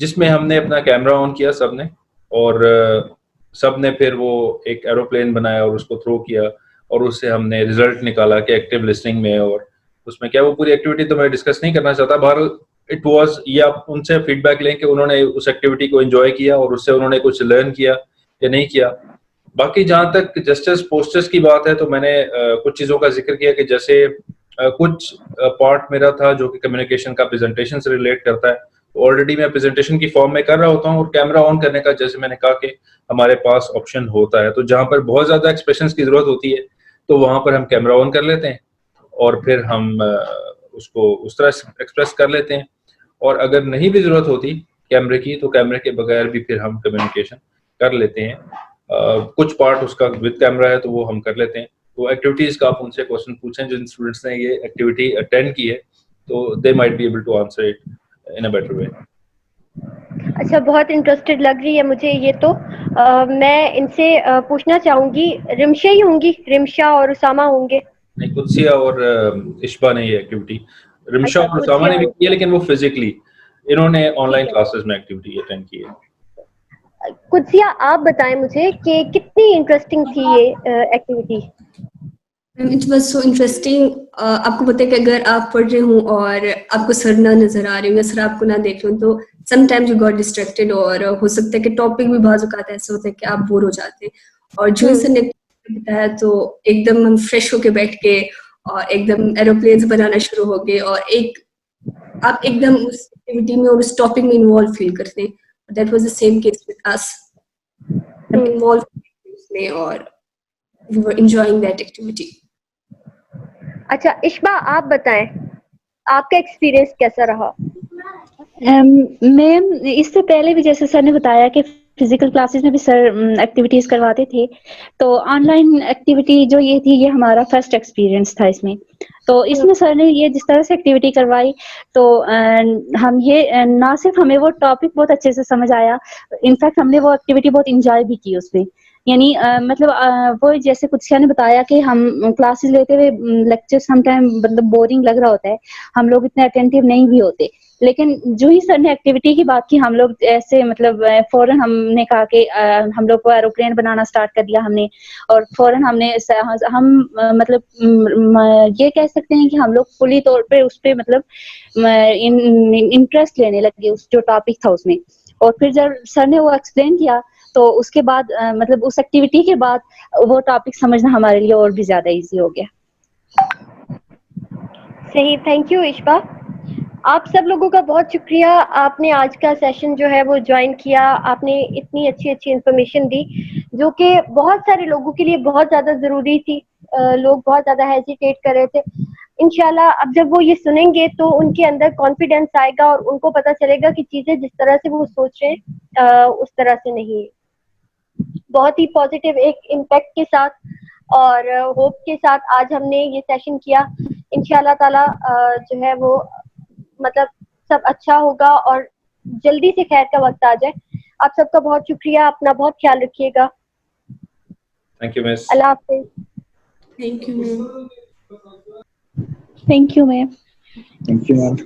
जिसमें हमने अपना कैमरा ऑन किया सबने, और सबने फिर वो एक एरोप्लेन बनाया और उसको थ्रो किया, और उससे हमने रिजल्ट निकाला कि एक्टिव लिसनिंग में। और उसमें क्या, वो पूरी एक्टिविटी तो मैं डिस्कस नहीं करना चाहता, बहरहाल इट वाज, ये आप उनसे फीडबैक लें कि उन्होंने उस एक्टिविटी को एंजॉय किया और उससे उन्होंने कुछ लर्न किया या नहीं किया। बाकी जहाँ तक जेस्चर्स पोस्टर्स की बात है तो मैंने कुछ चीज़ों का जिक्र किया कि जैसे कुछ पार्ट मेरा था जो कि कम्युनिकेशन का प्रेजेंटेशन से रिलेट करता है, तो ऑलरेडी मैं प्रेजेंटेशन की फॉर्म में कर रहा होता हूँ, और कैमरा ऑन करने का जैसे मैंने कहा कि हमारे पास ऑप्शन होता है, तो जहाँ पर बहुत ज़्यादा एक्सप्रेशंस की ज़रूरत होती है तो वहाँ पर हम कैमरा ऑन कर लेते हैं और फिर हम उसको उस तरह एक्सप्रेस कर लेते हैं। और अगर नहीं भी ज़रूरत होती कैमरे की तो कैमरे के बगैर भी फिर हम कम्युनिकेशन कर लेते हैं। कुछ पार्ट उसका विद कैमरा है तो वो हम कर लेते हैं। तो एक्टिविटीज़ का आप उनसे क्वेश्चन पूछें, जिन स्टूडेंट्स ने ये एक्टिविटी अटेंड की है, तो they might be able to answer it in a better way. अच्छा, बहुत इंटरेस्टेड लग रही है मुझे ये तो। मैं इनसे पूछना चाहूंगी, रिमशा ही होंगी, रिमशा और उसामा होंगे? नहीं, कुदसिया और इश्बा ने ये एक्टिविटी, रिमशा और उसामा ने भी की है, लेकिन वो फिजिकली, इन्होंने ऑनलाइन क्लासेस में एक्टिविटी अटेंड की है। कुदसिया, आप बताएं मुझे कि कितनी इंटरेस्टिंग थी ये activity? It was so interesting. आपको पता है कि अगर आप पढ़ रहे हो और आपको सर ना नजर आ रहे हो या सर आपको ना देख रहे हो तो समटाइम्स यू गॉट डिस्ट्रैक्टेड, और हो सकता है कि टॉपिक भी बाज़ औक़ात ऐसा होता है कि आप बोर हो जाते हैं। और जो सर ने बताया तो एकदम हम फ्रेश होके बैठ के और एकदम एरोप्लेन्स बनाना शुरू हो गए और आप एकदम उस एक्टिविटी में और उस टॉपिक में इन्वॉल्व फील करते हैं. That was the same case with us. हम इन्वॉल्व उसमें और we were enjoying that activity. अच्छा इश्बा, आप बताएं आपका एक्सपीरियंस कैसा रहा? मैम इससे पहले भी जैसे सर ने बताया कि फिजिकल क्लासेस में भी सर एक्टिविटीज करवाते थे, तो ऑनलाइन एक्टिविटी जो ये थी ये हमारा फर्स्ट एक्सपीरियंस था इसमें. तो इसमें सर ने ये जिस तरह से एक्टिविटी करवाई तो हम ये ना सिर्फ हमें वो टॉपिक बहुत अच्छे से समझ आया, इनफैक्ट हमने वो एक्टिविटी बहुत इंजॉय भी की उसमें. यानी मतलब वो जैसे कुछ ने बताया कि हम क्लासेस लेते हुए लेक्चर समटाइम मतलब बोरिंग लग रहा होता है, हम लोग इतने अटेंटिव नहीं भी होते, लेकिन जो ही सर ने एक्टिविटी की बात की हम लोग ऐसे मतलब फौरन हमने कहा कि हम लोग को एरोप्लेन बनाना स्टार्ट कर दिया हमने, और फौरन हमने हम मतलब ये कह सकते हैं कि हम लोग फुली तौर पे उस पे मतलब इंटरेस्ट लेने लगे उस जो टॉपिक था उसमें. और फिर जब सर ने वो एक्सप्लेन किया तो उसके बाद मतलब उस एक्टिविटी के बाद वो टॉपिक समझना हमारे लिए और भी ज्यादा इजी हो गया. सही, थैंक यू इश्बा. आप सब लोगों का बहुत शुक्रिया, आपने आज का सेशन जो है वो ज्वाइन किया, आपने इतनी अच्छी अच्छी इन्फॉर्मेशन दी जो कि बहुत सारे लोगों के लिए बहुत ज़्यादा ज़रूरी थी. लोग बहुत ज़्यादा हेजिटेट कर रहे थे. इंशाल्लाह अब जब वो ये सुनेंगे तो उनके अंदर कॉन्फिडेंस आएगा और उनको पता चलेगा कि चीज़ें जिस तरह से वो सोच रहे हैं उस तरह से नहीं है. बहुत ही पॉजिटिव एक इम्पैक्ट के साथ और होप के साथ आज हमने ये सेशन किया. इंशाल्लाह ताला जो है वो मतलब सब अच्छा होगा और जल्दी से खैर का वक्त आ जाए. आप सबका बहुत शुक्रिया, अपना बहुत ख्याल रखिएगा. Thank you miss. अल्लाह हाफिज. Thank you ma'am. Thank you ma'am. Thank you ma'am.